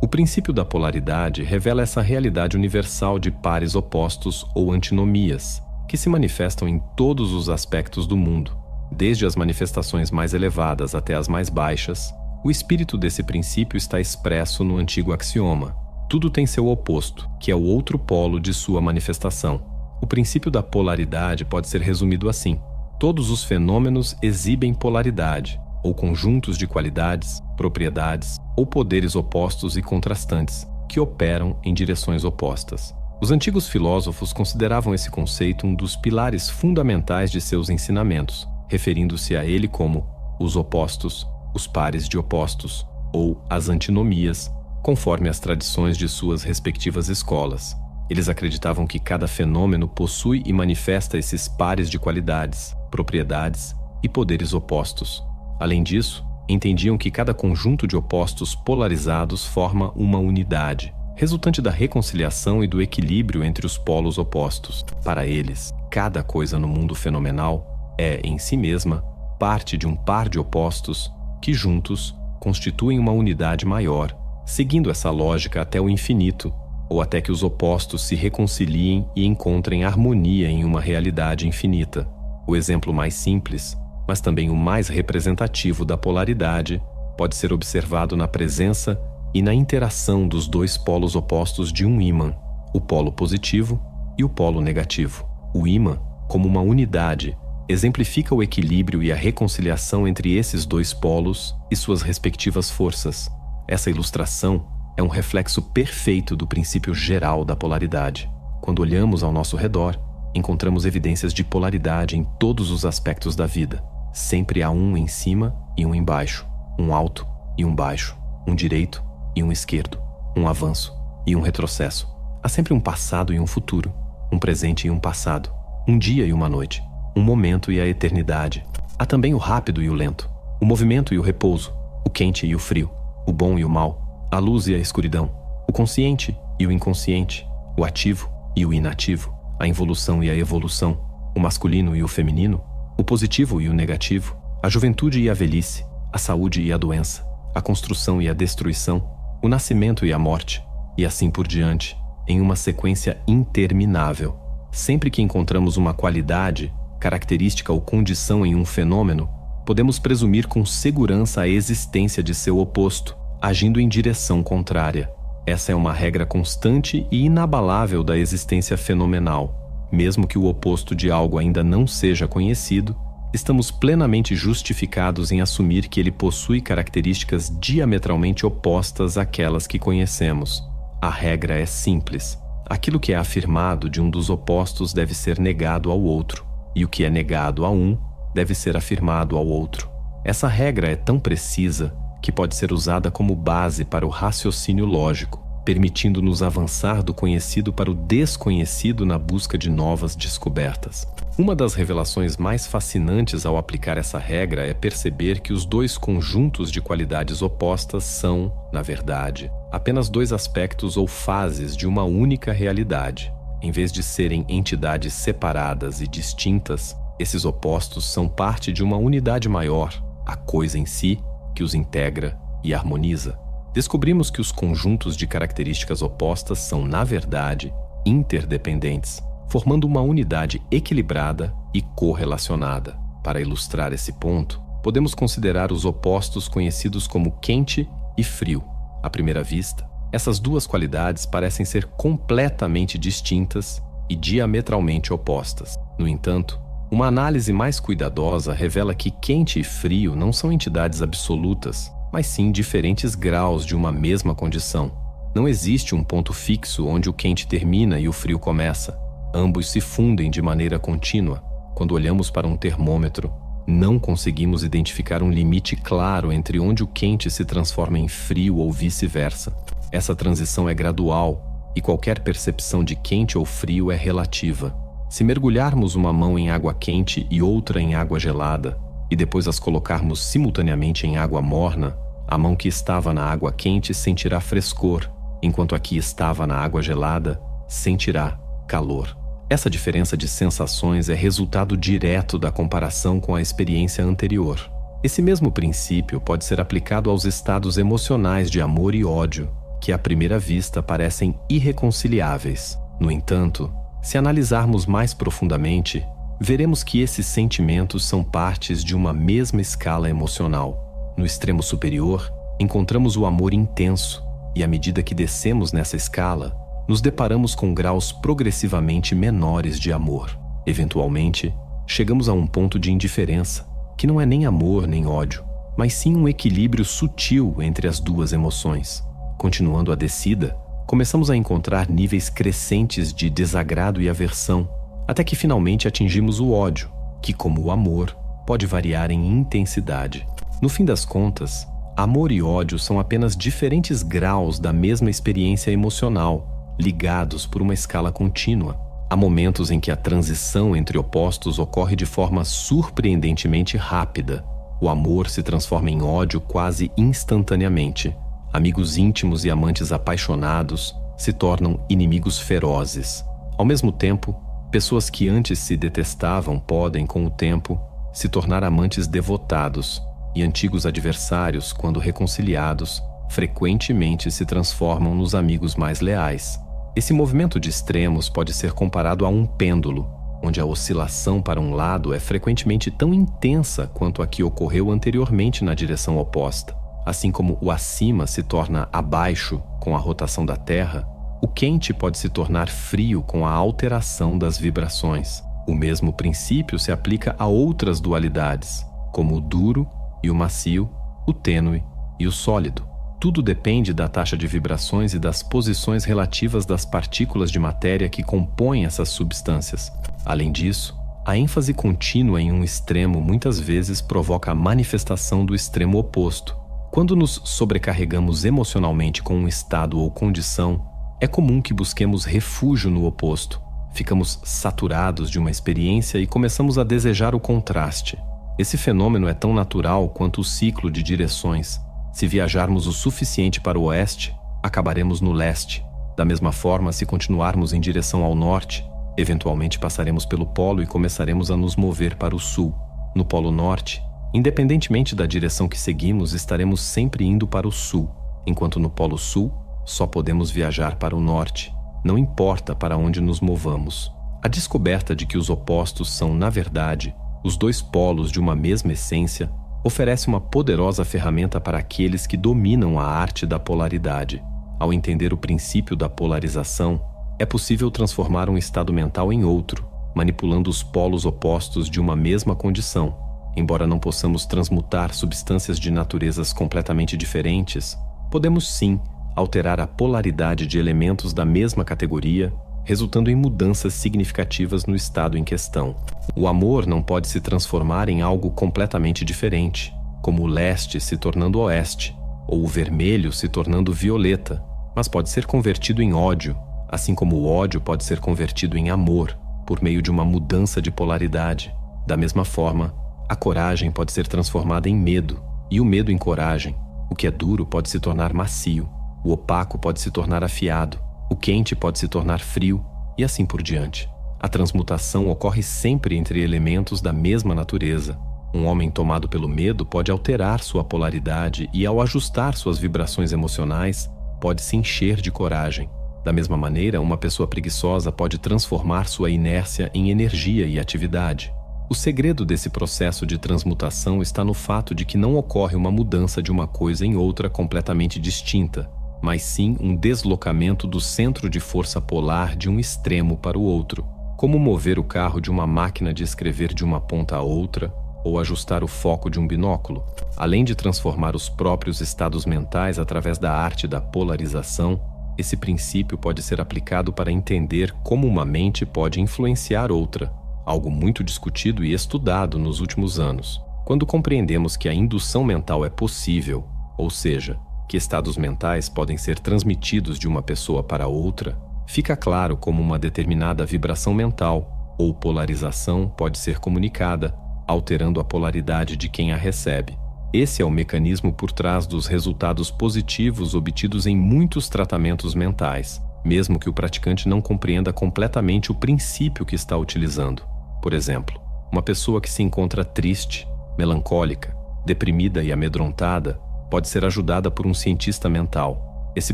O princípio da polaridade revela essa realidade universal de pares opostos ou antinomias, que se manifestam em todos os aspectos do mundo, desde as manifestações mais elevadas até as mais baixas. O espírito desse princípio está expresso no antigo axioma: tudo tem seu oposto, que é o outro polo de sua manifestação. O princípio da polaridade pode ser resumido assim: todos os fenômenos exibem polaridade, ou conjuntos de qualidades, propriedades ou poderes opostos e contrastantes, que operam em direções opostas. Os antigos filósofos consideravam esse conceito um dos pilares fundamentais de seus ensinamentos, referindo-se a ele como os opostos, os pares de opostos, ou as antinomias, conforme as tradições de suas respectivas escolas. Eles acreditavam que cada fenômeno possui e manifesta esses pares de qualidades, propriedades e poderes opostos. Além disso, entendiam que cada conjunto de opostos polarizados forma uma unidade, resultante da reconciliação e do equilíbrio entre os polos opostos. Para eles, cada coisa no mundo fenomenal é, em si mesma, parte de um par de opostos que juntos constituem uma unidade maior, seguindo essa lógica até o infinito, ou até que os opostos se reconciliem e encontrem harmonia em uma realidade infinita. O exemplo mais simples, mas também o mais representativo da polaridade, pode ser observado na presença e na interação dos dois polos opostos de um ímã, o polo positivo e o polo negativo. O ímã, como uma unidade, exemplifica o equilíbrio e a reconciliação entre esses dois polos e suas respectivas forças. Essa ilustração é um reflexo perfeito do princípio geral da polaridade. Quando olhamos ao nosso redor, encontramos evidências de polaridade em todos os aspectos da vida. Sempre há um em cima e um embaixo, um alto e um baixo, um direito e um esquerdo, um avanço e um retrocesso. Há sempre um passado e um futuro, um presente e um passado, um dia e uma noite, um momento e a eternidade. Há também o rápido e o lento, o movimento e o repouso, o quente e o frio, o bom e o mal, a luz e a escuridão, o consciente e o inconsciente, o ativo e o inativo, a involução e a evolução, o masculino e o feminino, o positivo e o negativo, a juventude e a velhice, a saúde e a doença, a construção e a destruição, o nascimento e a morte, e assim por diante, em uma sequência interminável. Sempre que encontramos uma qualidade, característica ou condição em um fenômeno, podemos presumir com segurança a existência de seu oposto, agindo em direção contrária. Essa é uma regra constante e inabalável da existência fenomenal. Mesmo que o oposto de algo ainda não seja conhecido, estamos plenamente justificados em assumir que ele possui características diametralmente opostas àquelas que conhecemos. A regra é simples. Aquilo que é afirmado de um dos opostos deve ser negado ao outro, e o que é negado a um deve ser afirmado ao outro. Essa regra é tão precisa que pode ser usada como base para o raciocínio lógico, permitindo-nos avançar do conhecido para o desconhecido na busca de novas descobertas. Uma das revelações mais fascinantes ao aplicar essa regra é perceber que os dois conjuntos de qualidades opostas são, na verdade, apenas dois aspectos ou fases de uma única realidade. Em vez de serem entidades separadas e distintas, esses opostos são parte de uma unidade maior, a coisa em si, que os integra e harmoniza. Descobrimos que os conjuntos de características opostas são, na verdade, interdependentes, formando uma unidade equilibrada e correlacionada. Para ilustrar esse ponto, podemos considerar os opostos conhecidos como quente e frio. À primeira vista, essas duas qualidades parecem ser completamente distintas e diametralmente opostas. No entanto, uma análise mais cuidadosa revela que quente e frio não são entidades absolutas, mas sim diferentes graus de uma mesma condição. Não existe um ponto fixo onde o quente termina e o frio começa. Ambos se fundem de maneira contínua. Quando olhamos para um termômetro, não conseguimos identificar um limite claro entre onde o quente se transforma em frio ou vice-versa. Essa transição é gradual e qualquer percepção de quente ou frio é relativa. Se mergulharmos uma mão em água quente e outra em água gelada, e depois as colocarmos simultaneamente em água morna, a mão que estava na água quente sentirá frescor, enquanto aqui estava na água gelada, sentirá calor. Essa diferença de sensações é resultado direto da comparação com a experiência anterior. Esse mesmo princípio pode ser aplicado aos estados emocionais de amor e ódio, que à primeira vista parecem irreconciliáveis. No entanto, se analisarmos mais profundamente, veremos que esses sentimentos são partes de uma mesma escala emocional. No extremo superior, encontramos o amor intenso, e à medida que descemos nessa escala, nos deparamos com graus progressivamente menores de amor. Eventualmente, chegamos a um ponto de indiferença, que não é nem amor nem ódio, mas sim um equilíbrio sutil entre as duas emoções. Continuando a descida, começamos a encontrar níveis crescentes de desagrado e aversão, até que finalmente atingimos o ódio, que, como o amor, pode variar em intensidade. No fim das contas, amor e ódio são apenas diferentes graus da mesma experiência emocional, ligados por uma escala contínua. Há momentos em que a transição entre opostos ocorre de forma surpreendentemente rápida. O amor se transforma em ódio quase instantaneamente. Amigos íntimos e amantes apaixonados se tornam inimigos ferozes. Ao mesmo tempo, pessoas que antes se detestavam podem, com o tempo, se tornar amantes devotados, e antigos adversários, quando reconciliados, frequentemente se transformam nos amigos mais leais. Esse movimento de extremos pode ser comparado a um pêndulo, onde a oscilação para um lado é frequentemente tão intensa quanto a que ocorreu anteriormente na direção oposta. Assim como o acima se torna abaixo com a rotação da Terra, o quente pode se tornar frio com a alteração das vibrações. O mesmo princípio se aplica a outras dualidades, como o duro e o macio, o tênue e o sólido. Tudo depende da taxa de vibrações e das posições relativas das partículas de matéria que compõem essas substâncias. Além disso, a ênfase contínua em um extremo muitas vezes provoca a manifestação do extremo oposto. Quando nos sobrecarregamos emocionalmente com um estado ou condição, é comum que busquemos refúgio no oposto. Ficamos saturados de uma experiência e começamos a desejar o contraste. Esse fenômeno é tão natural quanto o ciclo de direções. Se viajarmos o suficiente para o oeste, acabaremos no leste. Da mesma forma, se continuarmos em direção ao norte, eventualmente passaremos pelo polo e começaremos a nos mover para o sul. No polo norte, independentemente da direção que seguimos, estaremos sempre indo para o sul, enquanto no polo sul, só podemos viajar para o norte. Não importa para onde nos movamos. A descoberta de que os opostos são, na verdade, os dois polos de uma mesma essência oferece uma poderosa ferramenta para aqueles que dominam a arte da polaridade. Ao entender o princípio da polarização, é possível transformar um estado mental em outro, manipulando os polos opostos de uma mesma condição. Embora não possamos transmutar substâncias de naturezas completamente diferentes, podemos sim alterar a polaridade de elementos da mesma categoria, resultando em mudanças significativas no estado em questão. O amor não pode se transformar em algo completamente diferente, como o leste se tornando oeste, ou o vermelho se tornando violeta, mas pode ser convertido em ódio, assim como o ódio pode ser convertido em amor, por meio de uma mudança de polaridade. Da mesma forma, a coragem pode ser transformada em medo, e o medo em coragem. O que é duro pode se tornar macio, o opaco pode se tornar afiado, o quente pode se tornar frio, e assim por diante. A transmutação ocorre sempre entre elementos da mesma natureza. Um homem tomado pelo medo pode alterar sua polaridade e, ao ajustar suas vibrações emocionais, pode se encher de coragem. Da mesma maneira, uma pessoa preguiçosa pode transformar sua inércia em energia e atividade. O segredo desse processo de transmutação está no fato de que não ocorre uma mudança de uma coisa em outra completamente distinta, mas sim um deslocamento do centro de força polar de um extremo para o outro, como mover o carro de uma máquina de escrever de uma ponta a outra ou ajustar o foco de um binóculo. Além de transformar os próprios estados mentais através da arte da polarização, esse princípio pode ser aplicado para entender como uma mente pode influenciar outra, algo muito discutido e estudado nos últimos anos. Quando compreendemos que a indução mental é possível, ou seja, que estados mentais podem ser transmitidos de uma pessoa para outra, fica claro como uma determinada vibração mental ou polarização pode ser comunicada, alterando a polaridade de quem a recebe. Esse é o mecanismo por trás dos resultados positivos obtidos em muitos tratamentos mentais, mesmo que o praticante não compreenda completamente o princípio que está utilizando. Por exemplo, uma pessoa que se encontra triste, melancólica, deprimida e amedrontada pode ser ajudada por um cientista mental. Esse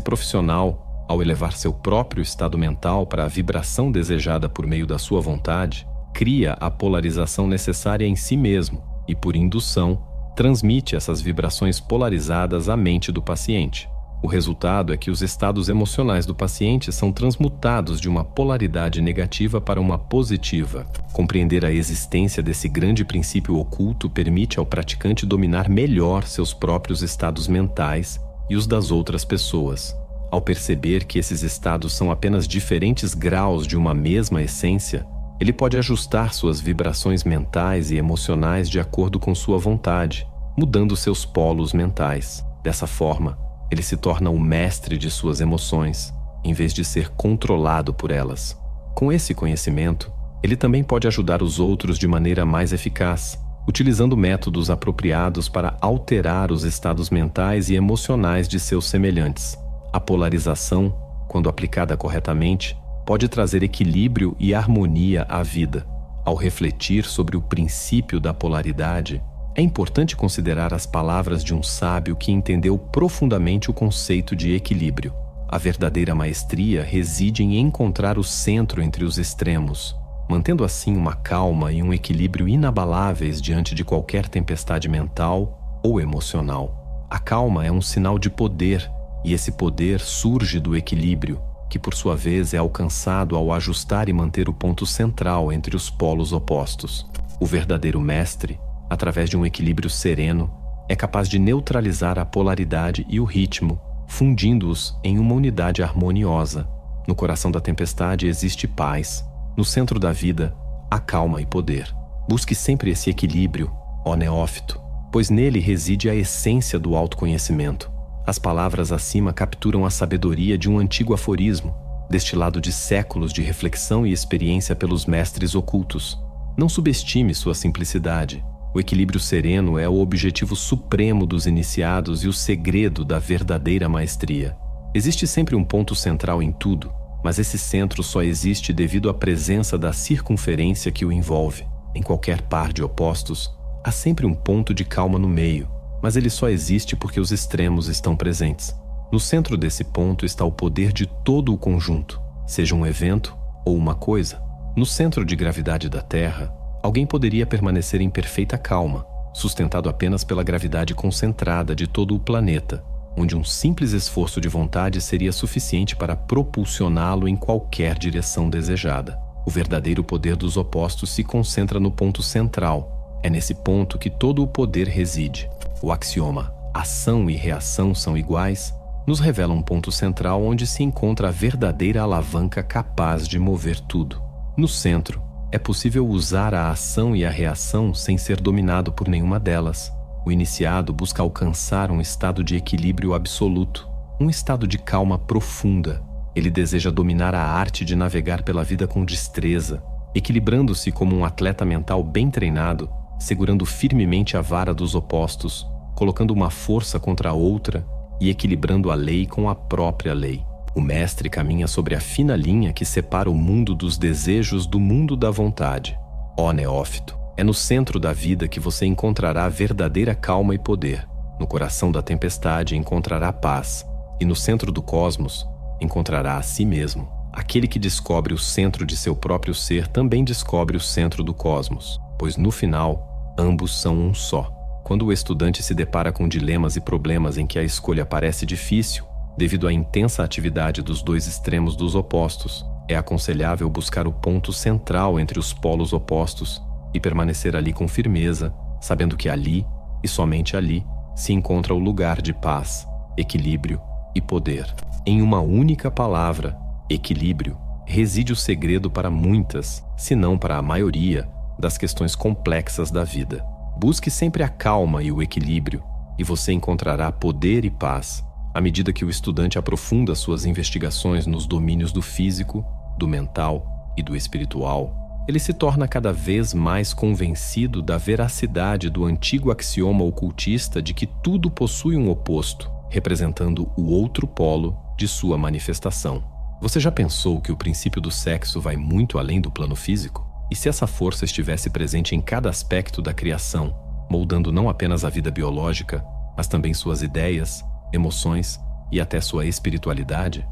profissional, ao elevar seu próprio estado mental para a vibração desejada por meio da sua vontade, cria a polarização necessária em si mesmo e, por indução, transmite essas vibrações polarizadas à mente do paciente. O resultado é que os estados emocionais do paciente são transmutados de uma polaridade negativa para uma positiva. Compreender a existência desse grande princípio oculto permite ao praticante dominar melhor seus próprios estados mentais e os das outras pessoas. Ao perceber que esses estados são apenas diferentes graus de uma mesma essência, ele pode ajustar suas vibrações mentais e emocionais de acordo com sua vontade, mudando seus polos mentais. Dessa forma, ele se torna o mestre de suas emoções, em vez de ser controlado por elas. Com esse conhecimento, ele também pode ajudar os outros de maneira mais eficaz, utilizando métodos apropriados para alterar os estados mentais e emocionais de seus semelhantes. A polarização, quando aplicada corretamente, pode trazer equilíbrio e harmonia à vida. Ao refletir sobre o princípio da polaridade, é importante considerar as palavras de um sábio que entendeu profundamente o conceito de equilíbrio. A verdadeira maestria reside em encontrar o centro entre os extremos, mantendo assim uma calma e um equilíbrio inabaláveis diante de qualquer tempestade mental ou emocional. A calma é um sinal de poder, e esse poder surge do equilíbrio, que por sua vez é alcançado ao ajustar e manter o ponto central entre os polos opostos. O verdadeiro mestre, através de um equilíbrio sereno, é capaz de neutralizar a polaridade e o ritmo, fundindo-os em uma unidade harmoniosa. No coração da tempestade existe paz. No centro da vida, há calma e poder. Busque sempre esse equilíbrio, ó neófito, pois nele reside a essência do autoconhecimento. As palavras acima capturam a sabedoria de um antigo aforismo, destilado de séculos de reflexão e experiência pelos mestres ocultos. Não subestime sua simplicidade. O equilíbrio sereno é o objetivo supremo dos iniciados e o segredo da verdadeira maestria. Existe sempre um ponto central em tudo, mas esse centro só existe devido à presença da circunferência que o envolve. Em qualquer par de opostos, há sempre um ponto de calma no meio, mas ele só existe porque os extremos estão presentes. No centro desse ponto está o poder de todo o conjunto, seja um evento ou uma coisa. No centro de gravidade da Terra, alguém poderia permanecer em perfeita calma, sustentado apenas pela gravidade concentrada de todo o planeta, onde um simples esforço de vontade seria suficiente para propulsioná-lo em qualquer direção desejada. O verdadeiro poder dos opostos se concentra no ponto central. É nesse ponto que todo o poder reside. O axioma ação e reação são iguais nos revela um ponto central onde se encontra a verdadeira alavanca capaz de mover tudo. No centro, é possível usar a ação e a reação sem ser dominado por nenhuma delas. O iniciado busca alcançar um estado de equilíbrio absoluto, um estado de calma profunda. Ele deseja dominar a arte de navegar pela vida com destreza, equilibrando-se como um atleta mental bem treinado, segurando firmemente a vara dos opostos, colocando uma força contra a outra e equilibrando a lei com a própria lei. O mestre caminha sobre a fina linha que separa o mundo dos desejos do mundo da vontade. Ó neófito, é no centro da vida que você encontrará a verdadeira calma e poder. No coração da tempestade encontrará paz, e no centro do cosmos encontrará a si mesmo. Aquele que descobre o centro de seu próprio ser também descobre o centro do cosmos, pois no final, ambos são um só. Quando o estudante se depara com dilemas e problemas em que a escolha parece difícil, devido à intensa atividade dos dois extremos dos opostos, é aconselhável buscar o ponto central entre os polos opostos e permanecer ali com firmeza, sabendo que ali, e somente ali, se encontra o lugar de paz, equilíbrio e poder. Em uma única palavra, equilíbrio, reside o segredo para muitas, se não para a maioria, das questões complexas da vida. Busque sempre a calma e o equilíbrio, e você encontrará poder e paz. À medida que o estudante aprofunda suas investigações nos domínios do físico, do mental e do espiritual, ele se torna cada vez mais convencido da veracidade do antigo axioma ocultista de que tudo possui um oposto, representando o outro polo de sua manifestação. Você já pensou que o princípio do sexo vai muito além do plano físico? E se essa força estivesse presente em cada aspecto da criação, moldando não apenas a vida biológica, mas também suas ideias, emoções e até sua espiritualidade?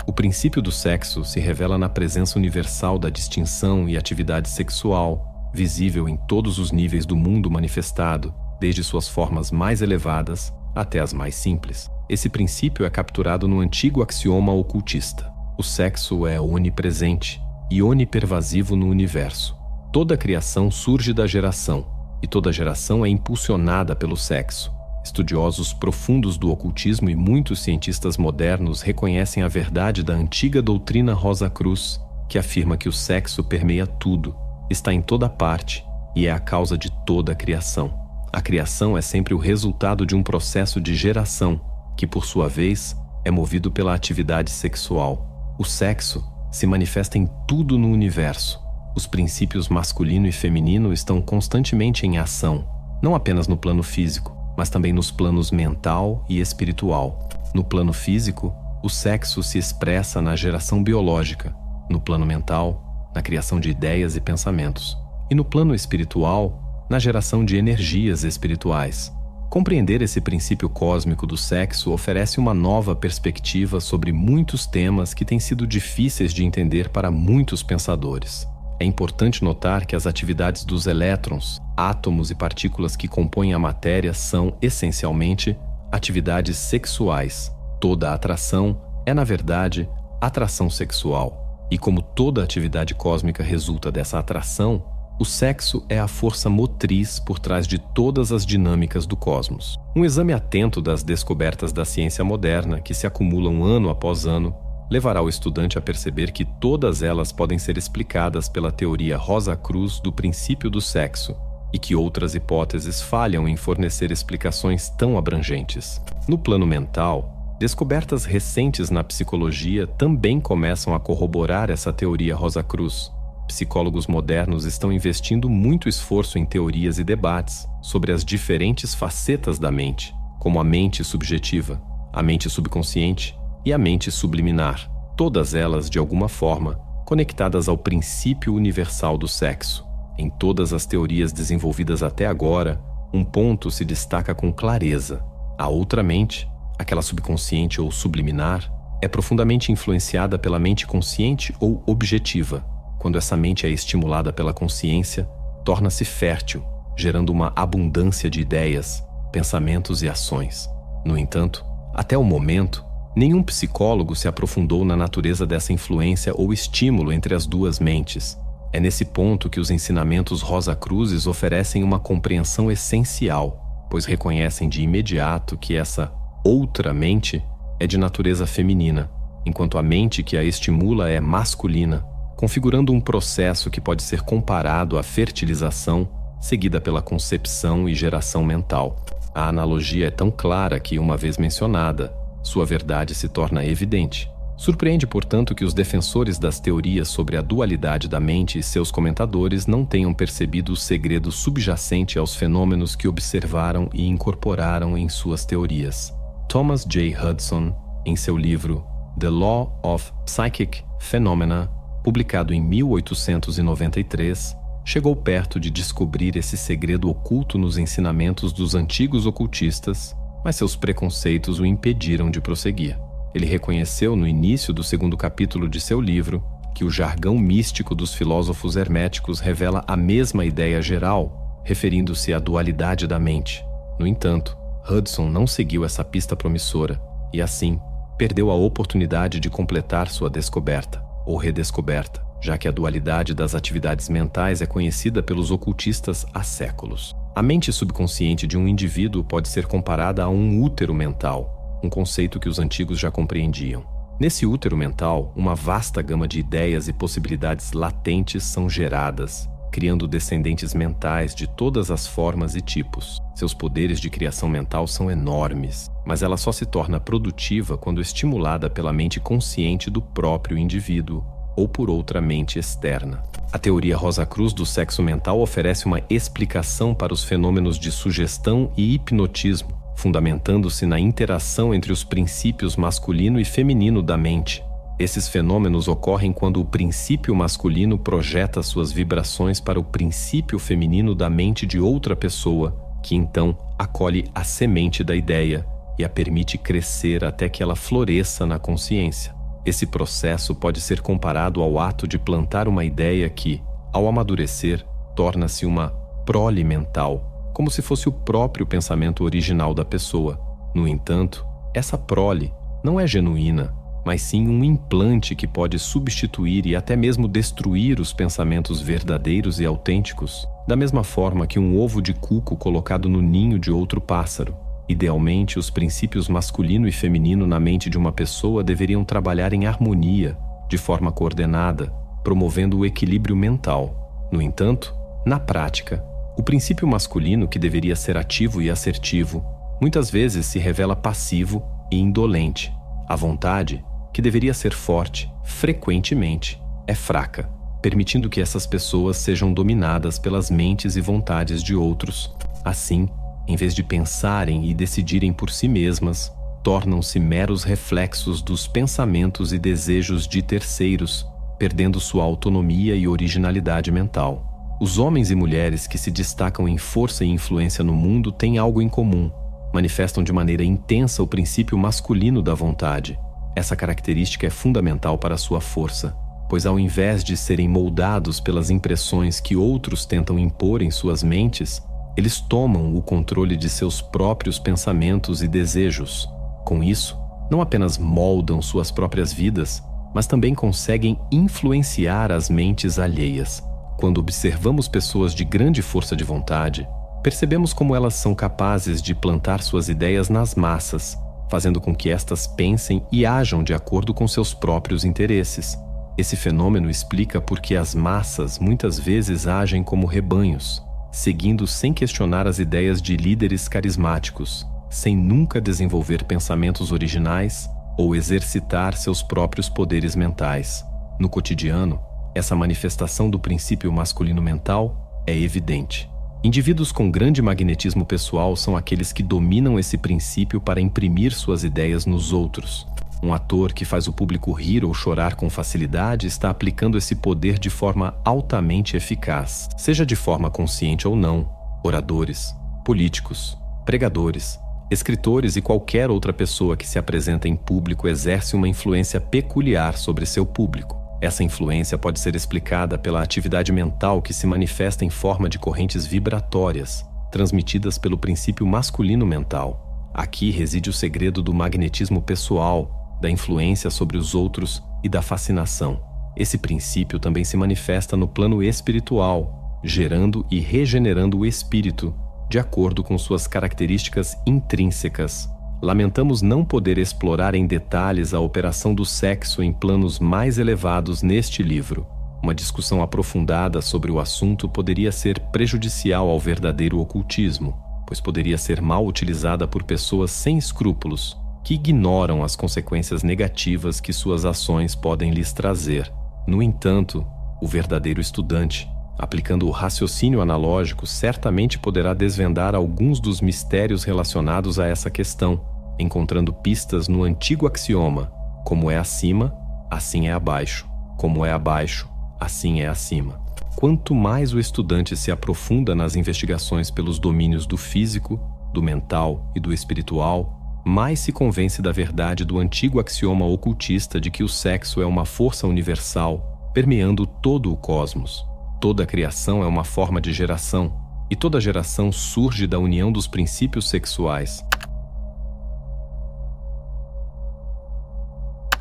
O princípio do sexo se revela na presença universal da distinção e atividade sexual, visível em todos os níveis do mundo manifestado, desde suas formas mais elevadas até as mais simples. Esse princípio é capturado no antigo axioma ocultista. O sexo é onipresente e onipervasivo no universo. Toda criação surge da geração, e toda geração é impulsionada pelo sexo. Estudiosos profundos do ocultismo e muitos cientistas modernos reconhecem a verdade da antiga doutrina Rosa Cruz, que afirma que o sexo permeia tudo, está em toda parte e é a causa de toda a criação. A criação é sempre o resultado de um processo de geração, que por sua vez é movido pela atividade sexual. O sexo se manifesta em tudo no universo. Os princípios masculino e feminino estão constantemente em ação, não apenas no plano físico, mas também nos planos mental e espiritual. No plano físico, o sexo se expressa na geração biológica, no plano mental, na criação de ideias e pensamentos, e no plano espiritual, na geração de energias espirituais. Compreender esse princípio cósmico do sexo oferece uma nova perspectiva sobre muitos temas que têm sido difíceis de entender para muitos pensadores. É importante notar que as atividades dos elétrons, átomos e partículas que compõem a matéria são, essencialmente, atividades sexuais. Toda atração é, na verdade, atração sexual. E como toda atividade cósmica resulta dessa atração, o sexo é a força motriz por trás de todas as dinâmicas do cosmos. Um exame atento das descobertas da ciência moderna, que se acumulam ano após ano, levará o estudante a perceber que todas elas podem ser explicadas pela teoria Rosa Cruz do princípio do sexo, e que outras hipóteses falham em fornecer explicações tão abrangentes. No plano mental, descobertas recentes na psicologia também começam a corroborar essa teoria Rosa Cruz. Psicólogos modernos estão investindo muito esforço em teorias e debates sobre as diferentes facetas da mente, como a mente subjetiva, a mente subconsciente e a mente subliminar, todas elas, de alguma forma, conectadas ao princípio universal do sexo. Em todas as teorias desenvolvidas até agora, um ponto se destaca com clareza. A outra mente, aquela subconsciente ou subliminar, é profundamente influenciada pela mente consciente ou objetiva. Quando essa mente é estimulada pela consciência, torna-se fértil, gerando uma abundância de ideias, pensamentos e ações. No entanto, até o momento, nenhum psicólogo se aprofundou na natureza dessa influência ou estímulo entre as duas mentes. É nesse ponto que os ensinamentos Rosa Cruzes oferecem uma compreensão essencial, pois reconhecem de imediato que essa outra mente é de natureza feminina, enquanto a mente que a estimula é masculina, configurando um processo que pode ser comparado à fertilização, seguida pela concepção e geração mental. A analogia é tão clara que, uma vez mencionada, sua verdade se torna evidente. Surpreende, portanto, que os defensores das teorias sobre a dualidade da mente e seus comentadores não tenham percebido o segredo subjacente aos fenômenos que observaram e incorporaram em suas teorias. Thomas J. Hudson, em seu livro The Law of Psychic Phenomena, publicado em 1893, chegou perto de descobrir esse segredo oculto nos ensinamentos dos antigos ocultistas, mas seus preconceitos o impediram de prosseguir. Ele reconheceu no início do segundo capítulo de seu livro que o jargão místico dos filósofos herméticos revela a mesma ideia geral, referindo-se à dualidade da mente. No entanto, Hudson não seguiu essa pista promissora e, assim, perdeu a oportunidade de completar sua descoberta, ou redescoberta, já que a dualidade das atividades mentais é conhecida pelos ocultistas há séculos. A mente subconsciente de um indivíduo pode ser comparada a um útero mental, um conceito que os antigos já compreendiam. Nesse útero mental, uma vasta gama de ideias e possibilidades latentes são geradas, criando descendentes mentais de todas as formas e tipos. Seus poderes de criação mental são enormes, mas ela só se torna produtiva quando estimulada pela mente consciente do próprio indivíduo ou por outra mente externa. A teoria Rosa Cruz do sexo mental oferece uma explicação para os fenômenos de sugestão e hipnotismo, fundamentando-se na interação entre os princípios masculino e feminino da mente. Esses fenômenos ocorrem quando o princípio masculino projeta suas vibrações para o princípio feminino da mente de outra pessoa, que então acolhe a semente da ideia e a permite crescer até que ela floresça na consciência. Esse processo pode ser comparado ao ato de plantar uma ideia que, ao amadurecer, torna-se uma prole mental, como se fosse o próprio pensamento original da pessoa. No entanto, essa prole não é genuína, mas sim um implante que pode substituir e até mesmo destruir os pensamentos verdadeiros e autênticos, da mesma forma que um ovo de cuco colocado no ninho de outro pássaro. Idealmente, os princípios masculino e feminino na mente de uma pessoa deveriam trabalhar em harmonia, de forma coordenada, promovendo o equilíbrio mental. No entanto, na prática, o princípio masculino, que deveria ser ativo e assertivo, muitas vezes se revela passivo e indolente. A vontade, que deveria ser forte, frequentemente é fraca, permitindo que essas pessoas sejam dominadas pelas mentes e vontades de outros. Assim, em vez de pensarem e decidirem por si mesmas, tornam-se meros reflexos dos pensamentos e desejos de terceiros, perdendo sua autonomia e originalidade mental. Os homens e mulheres que se destacam em força e influência no mundo têm algo em comum: manifestam de maneira intensa o princípio masculino da vontade. Essa característica é fundamental para sua força, pois ao invés de serem moldados pelas impressões que outros tentam impor em suas mentes, eles tomam o controle de seus próprios pensamentos e desejos. Com isso, não apenas moldam suas próprias vidas, mas também conseguem influenciar as mentes alheias. Quando observamos pessoas de grande força de vontade, percebemos como elas são capazes de plantar suas ideias nas massas, fazendo com que estas pensem e ajam de acordo com seus próprios interesses. Esse fenômeno explica por que as massas muitas vezes agem como rebanhos, seguindo sem questionar as ideias de líderes carismáticos, sem nunca desenvolver pensamentos originais ou exercitar seus próprios poderes mentais. No cotidiano, essa manifestação do princípio masculino mental é evidente. Indivíduos com grande magnetismo pessoal são aqueles que dominam esse princípio para imprimir suas ideias nos outros. Um ator que faz o público rir ou chorar com facilidade está aplicando esse poder de forma altamente eficaz, seja de forma consciente ou não. Oradores, políticos, pregadores, escritores e qualquer outra pessoa que se apresenta em público exerce uma influência peculiar sobre seu público. Essa influência pode ser explicada pela atividade mental que se manifesta em forma de correntes vibratórias, transmitidas pelo princípio masculino mental. Aqui reside o segredo do magnetismo pessoal, da influência sobre os outros e da fascinação. Esse princípio também se manifesta no plano espiritual, gerando e regenerando o espírito, de acordo com suas características intrínsecas. Lamentamos não poder explorar em detalhes a operação do sexo em planos mais elevados neste livro. Uma discussão aprofundada sobre o assunto poderia ser prejudicial ao verdadeiro ocultismo, pois poderia ser mal utilizada por pessoas sem escrúpulos, que ignoram as consequências negativas que suas ações podem lhes trazer. No entanto, o verdadeiro estudante, aplicando o raciocínio analógico, certamente poderá desvendar alguns dos mistérios relacionados a essa questão, encontrando pistas no antigo axioma: como é acima, assim é abaixo; como é abaixo, assim é acima. Quanto mais o estudante se aprofunda nas investigações pelos domínios do físico, do mental e do espiritual, mais se convence da verdade do antigo axioma ocultista de que o sexo é uma força universal, permeando todo o cosmos. Toda criação é uma forma de geração, e toda geração surge da união dos princípios sexuais.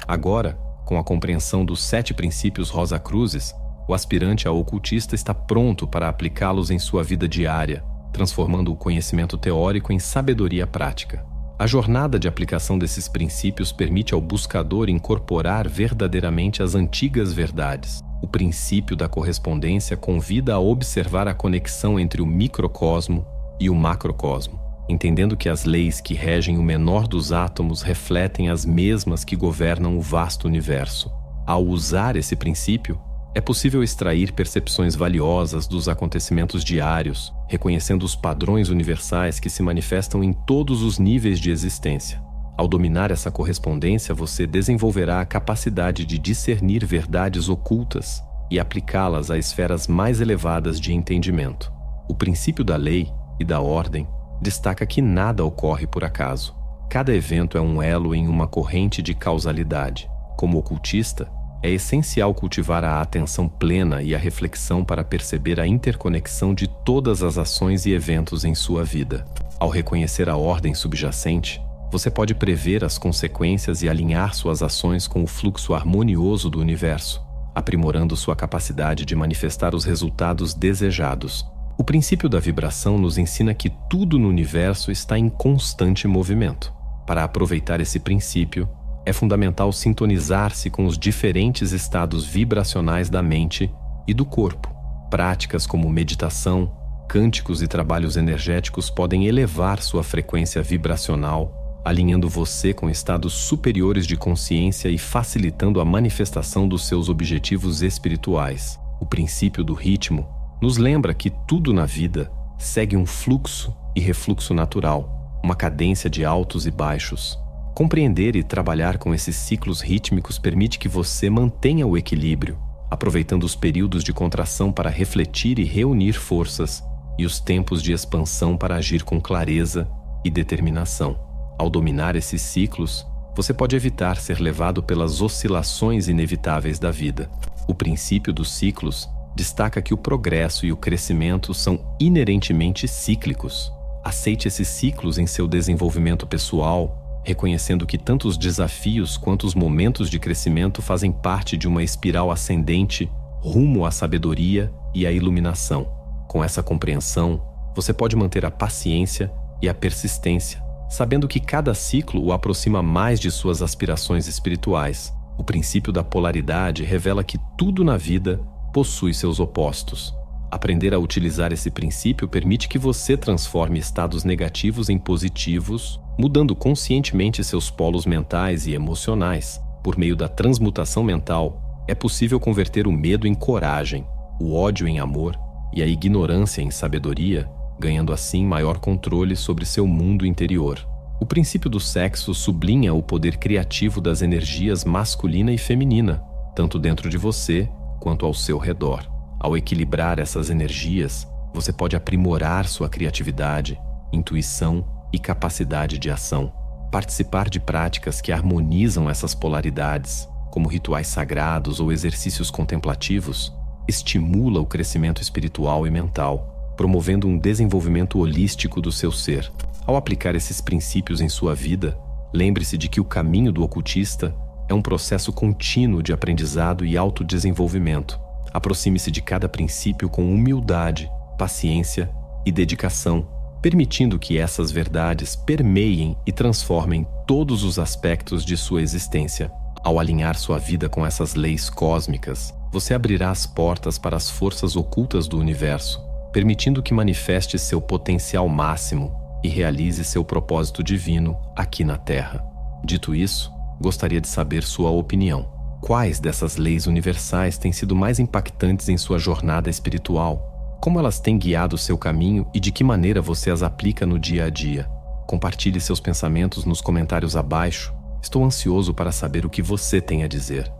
Agora, com a compreensão dos 7 princípios Rosa Cruzes, o aspirante a ocultista está pronto para aplicá-los em sua vida diária, transformando o conhecimento teórico em sabedoria prática. A jornada de aplicação desses princípios permite ao buscador incorporar verdadeiramente as antigas verdades. O princípio da correspondência convida a observar a conexão entre o microcosmo e o macrocosmo, entendendo que as leis que regem o menor dos átomos refletem as mesmas que governam o vasto universo. Ao usar esse princípio, é possível extrair percepções valiosas dos acontecimentos diários, reconhecendo os padrões universais que se manifestam em todos os níveis de existência. Ao dominar essa correspondência, você desenvolverá a capacidade de discernir verdades ocultas e aplicá-las a esferas mais elevadas de entendimento. O princípio da lei e da ordem destaca que nada ocorre por acaso. Cada evento é um elo em uma corrente de causalidade. Como ocultista, é essencial cultivar a atenção plena e a reflexão para perceber a interconexão de todas as ações e eventos em sua vida. Ao reconhecer a ordem subjacente, você pode prever as consequências e alinhar suas ações com o fluxo harmonioso do universo, aprimorando sua capacidade de manifestar os resultados desejados. O princípio da vibração nos ensina que tudo no universo está em constante movimento. Para aproveitar esse princípio, é fundamental sintonizar-se com os diferentes estados vibracionais da mente e do corpo. Práticas como meditação, cânticos e trabalhos energéticos podem elevar sua frequência vibracional, alinhando você com estados superiores de consciência e facilitando a manifestação dos seus objetivos espirituais. O princípio do ritmo nos lembra que tudo na vida segue um fluxo e refluxo natural, uma cadência de altos e baixos. Compreender e trabalhar com esses ciclos rítmicos permite que você mantenha o equilíbrio, aproveitando os períodos de contração para refletir e reunir forças e os tempos de expansão para agir com clareza e determinação. Ao dominar esses ciclos, você pode evitar ser levado pelas oscilações inevitáveis da vida. O princípio dos ciclos destaca que o progresso e o crescimento são inerentemente cíclicos. Aceite esses ciclos em seu desenvolvimento pessoal, reconhecendo que tanto os desafios quanto os momentos de crescimento fazem parte de uma espiral ascendente rumo à sabedoria e à iluminação. Com essa compreensão, você pode manter a paciência e a persistência, sabendo que cada ciclo o aproxima mais de suas aspirações espirituais. O princípio da polaridade revela que tudo na vida possui seus opostos. Aprender a utilizar esse princípio permite que você transforme estados negativos em positivos, mudando conscientemente seus polos mentais e emocionais. Por meio da transmutação mental, é possível converter o medo em coragem, o ódio em amor e a ignorância em sabedoria, ganhando assim maior controle sobre seu mundo interior. O princípio do sexo sublinha o poder criativo das energias masculina e feminina, tanto dentro de você quanto ao seu redor. Ao equilibrar essas energias, você pode aprimorar sua criatividade, intuição e capacidade de ação. Participar de práticas que harmonizam essas polaridades, como rituais sagrados ou exercícios contemplativos, estimula o crescimento espiritual e mental, promovendo um desenvolvimento holístico do seu ser. Ao aplicar esses princípios em sua vida, lembre-se de que o caminho do ocultista é um processo contínuo de aprendizado e autodesenvolvimento. Aproxime-se de cada princípio com humildade, paciência e dedicação, permitindo que essas verdades permeiem e transformem todos os aspectos de sua existência. Ao alinhar sua vida com essas leis cósmicas, você abrirá as portas para as forças ocultas do universo, permitindo que manifeste seu potencial máximo e realize seu propósito divino aqui na Terra. Dito isso, gostaria de saber sua opinião. Quais dessas leis universais têm sido mais impactantes em sua jornada espiritual? Como elas têm guiado seu caminho e de que maneira você as aplica no dia a dia? Compartilhe seus pensamentos nos comentários abaixo. Estou ansioso para saber o que você tem a dizer.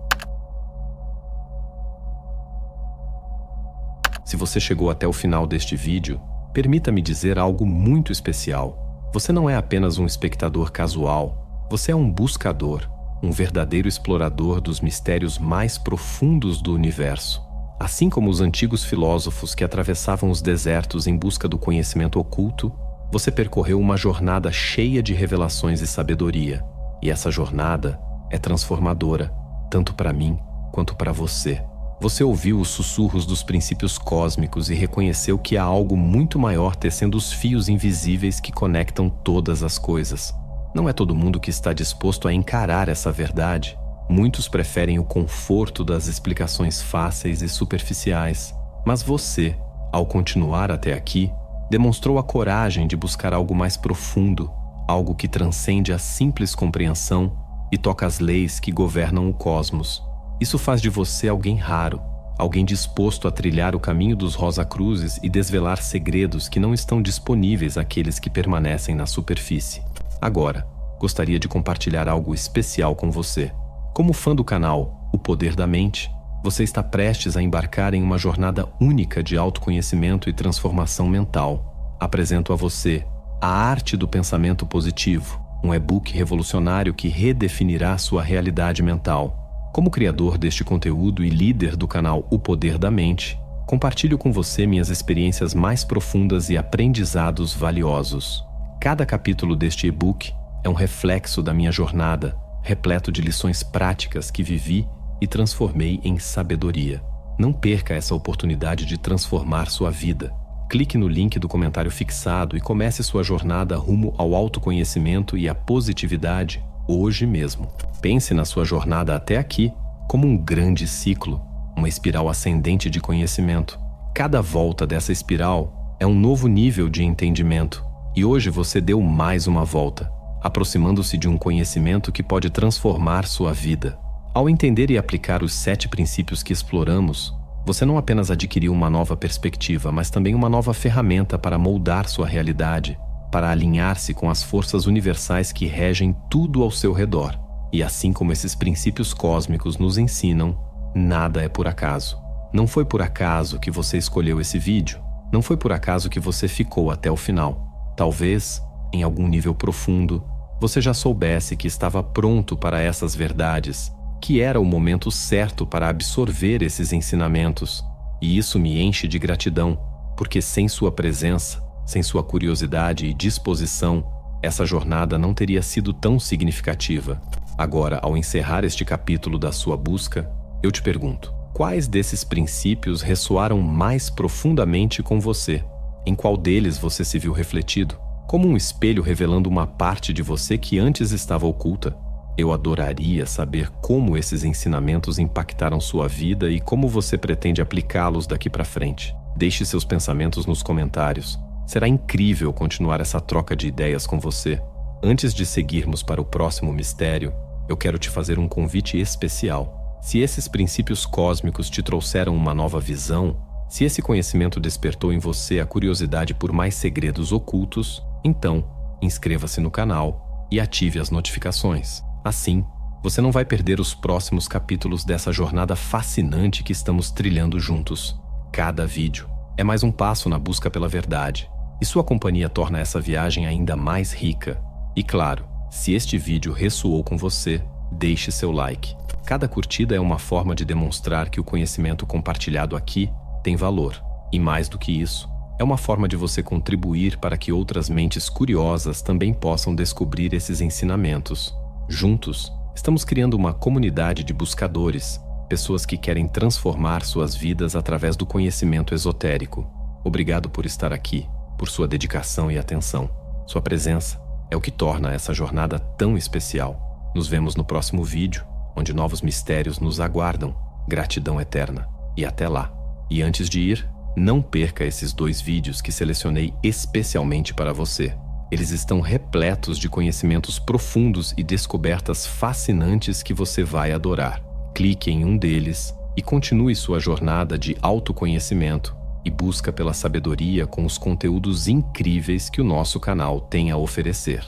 Se você chegou até o final deste vídeo, permita-me dizer algo muito especial. Você não é apenas um espectador casual, você é um buscador, um verdadeiro explorador dos mistérios mais profundos do universo. Assim como os antigos filósofos que atravessavam os desertos em busca do conhecimento oculto, você percorreu uma jornada cheia de revelações e sabedoria. E essa jornada é transformadora, tanto para mim quanto para você. Você ouviu os sussurros dos princípios cósmicos e reconheceu que há algo muito maior tecendo os fios invisíveis que conectam todas as coisas. Não é todo mundo que está disposto a encarar essa verdade, Muitos preferem o conforto das explicações fáceis e superficiais, mas você, ao continuar até aqui, demonstrou a coragem de buscar algo mais profundo, algo que transcende a simples compreensão e toca as leis que governam o cosmos. Isso faz de você alguém raro, alguém disposto a trilhar o caminho dos Rosacruzes e desvelar segredos que não estão disponíveis àqueles que permanecem na superfície. Agora, gostaria de compartilhar algo especial com você. Como fã do canal O Poder da Mente, você está prestes a embarcar em uma jornada única de autoconhecimento e transformação mental. Apresento a você A Arte do Pensamento Positivo, um e-book revolucionário que redefinirá sua realidade mental. Como criador deste conteúdo e líder do canal O Poder da Mente, compartilho com você minhas experiências mais profundas e aprendizados valiosos. Cada capítulo deste e-book é um reflexo da minha jornada, repleto de lições práticas que vivi e transformei em sabedoria. Não perca essa oportunidade de transformar sua vida. Clique no link do comentário fixado e comece sua jornada rumo ao autoconhecimento e à positividade hoje mesmo. Pense na sua jornada até aqui como um grande ciclo, uma espiral ascendente de conhecimento. Cada volta dessa espiral é um novo nível de entendimento, e hoje você deu mais uma volta, aproximando-se de um conhecimento que pode transformar sua vida. Ao entender e aplicar os 7 princípios que exploramos, você não apenas adquiriu uma nova perspectiva, mas também uma nova ferramenta para moldar sua realidade, para alinhar-se com as forças universais que regem tudo ao seu redor. E assim como esses princípios cósmicos nos ensinam, nada é por acaso. Não foi por acaso que você escolheu esse vídeo. Não foi por acaso que você ficou até o final. Talvez, em algum nível profundo, você já soubesse que estava pronto para essas verdades, que era o momento certo para absorver esses ensinamentos. E isso me enche de gratidão, porque sem sua presença, sem sua curiosidade e disposição, essa jornada não teria sido tão significativa. Agora, ao encerrar este capítulo da sua busca, eu te pergunto, quais desses princípios ressoaram mais profundamente com você? Em qual deles você se viu refletido? Como um espelho revelando uma parte de você que antes estava oculta? Eu adoraria saber como esses ensinamentos impactaram sua vida e como você pretende aplicá-los daqui para frente. Deixe seus pensamentos nos comentários. Será incrível continuar essa troca de ideias com você. Antes de seguirmos para o próximo mistério, eu quero te fazer um convite especial. Se esses princípios cósmicos te trouxeram uma nova visão, se esse conhecimento despertou em você a curiosidade por mais segredos ocultos, então inscreva-se no canal e ative as notificações. Assim, você não vai perder os próximos capítulos dessa jornada fascinante que estamos trilhando juntos. Cada vídeo é mais um passo na busca pela verdade, e sua companhia torna essa viagem ainda mais rica. E claro, se este vídeo ressoou com você, deixe seu like. Cada curtida é uma forma de demonstrar que o conhecimento compartilhado aqui tem valor. E mais do que isso, é uma forma de você contribuir para que outras mentes curiosas também possam descobrir esses ensinamentos. Juntos, estamos criando uma comunidade de buscadores, pessoas que querem transformar suas vidas através do conhecimento esotérico. Obrigado por estar aqui, por sua dedicação e atenção. Sua presença é o que torna essa jornada tão especial. Nos vemos no próximo vídeo, onde novos mistérios nos aguardam. Gratidão eterna. E até lá. E antes de ir, não perca esses 2 vídeos que selecionei especialmente para você. Eles estão repletos de conhecimentos profundos e descobertas fascinantes que você vai adorar. Clique em um deles e continue sua jornada de autoconhecimento e busca pela sabedoria com os conteúdos incríveis que o nosso canal tem a oferecer.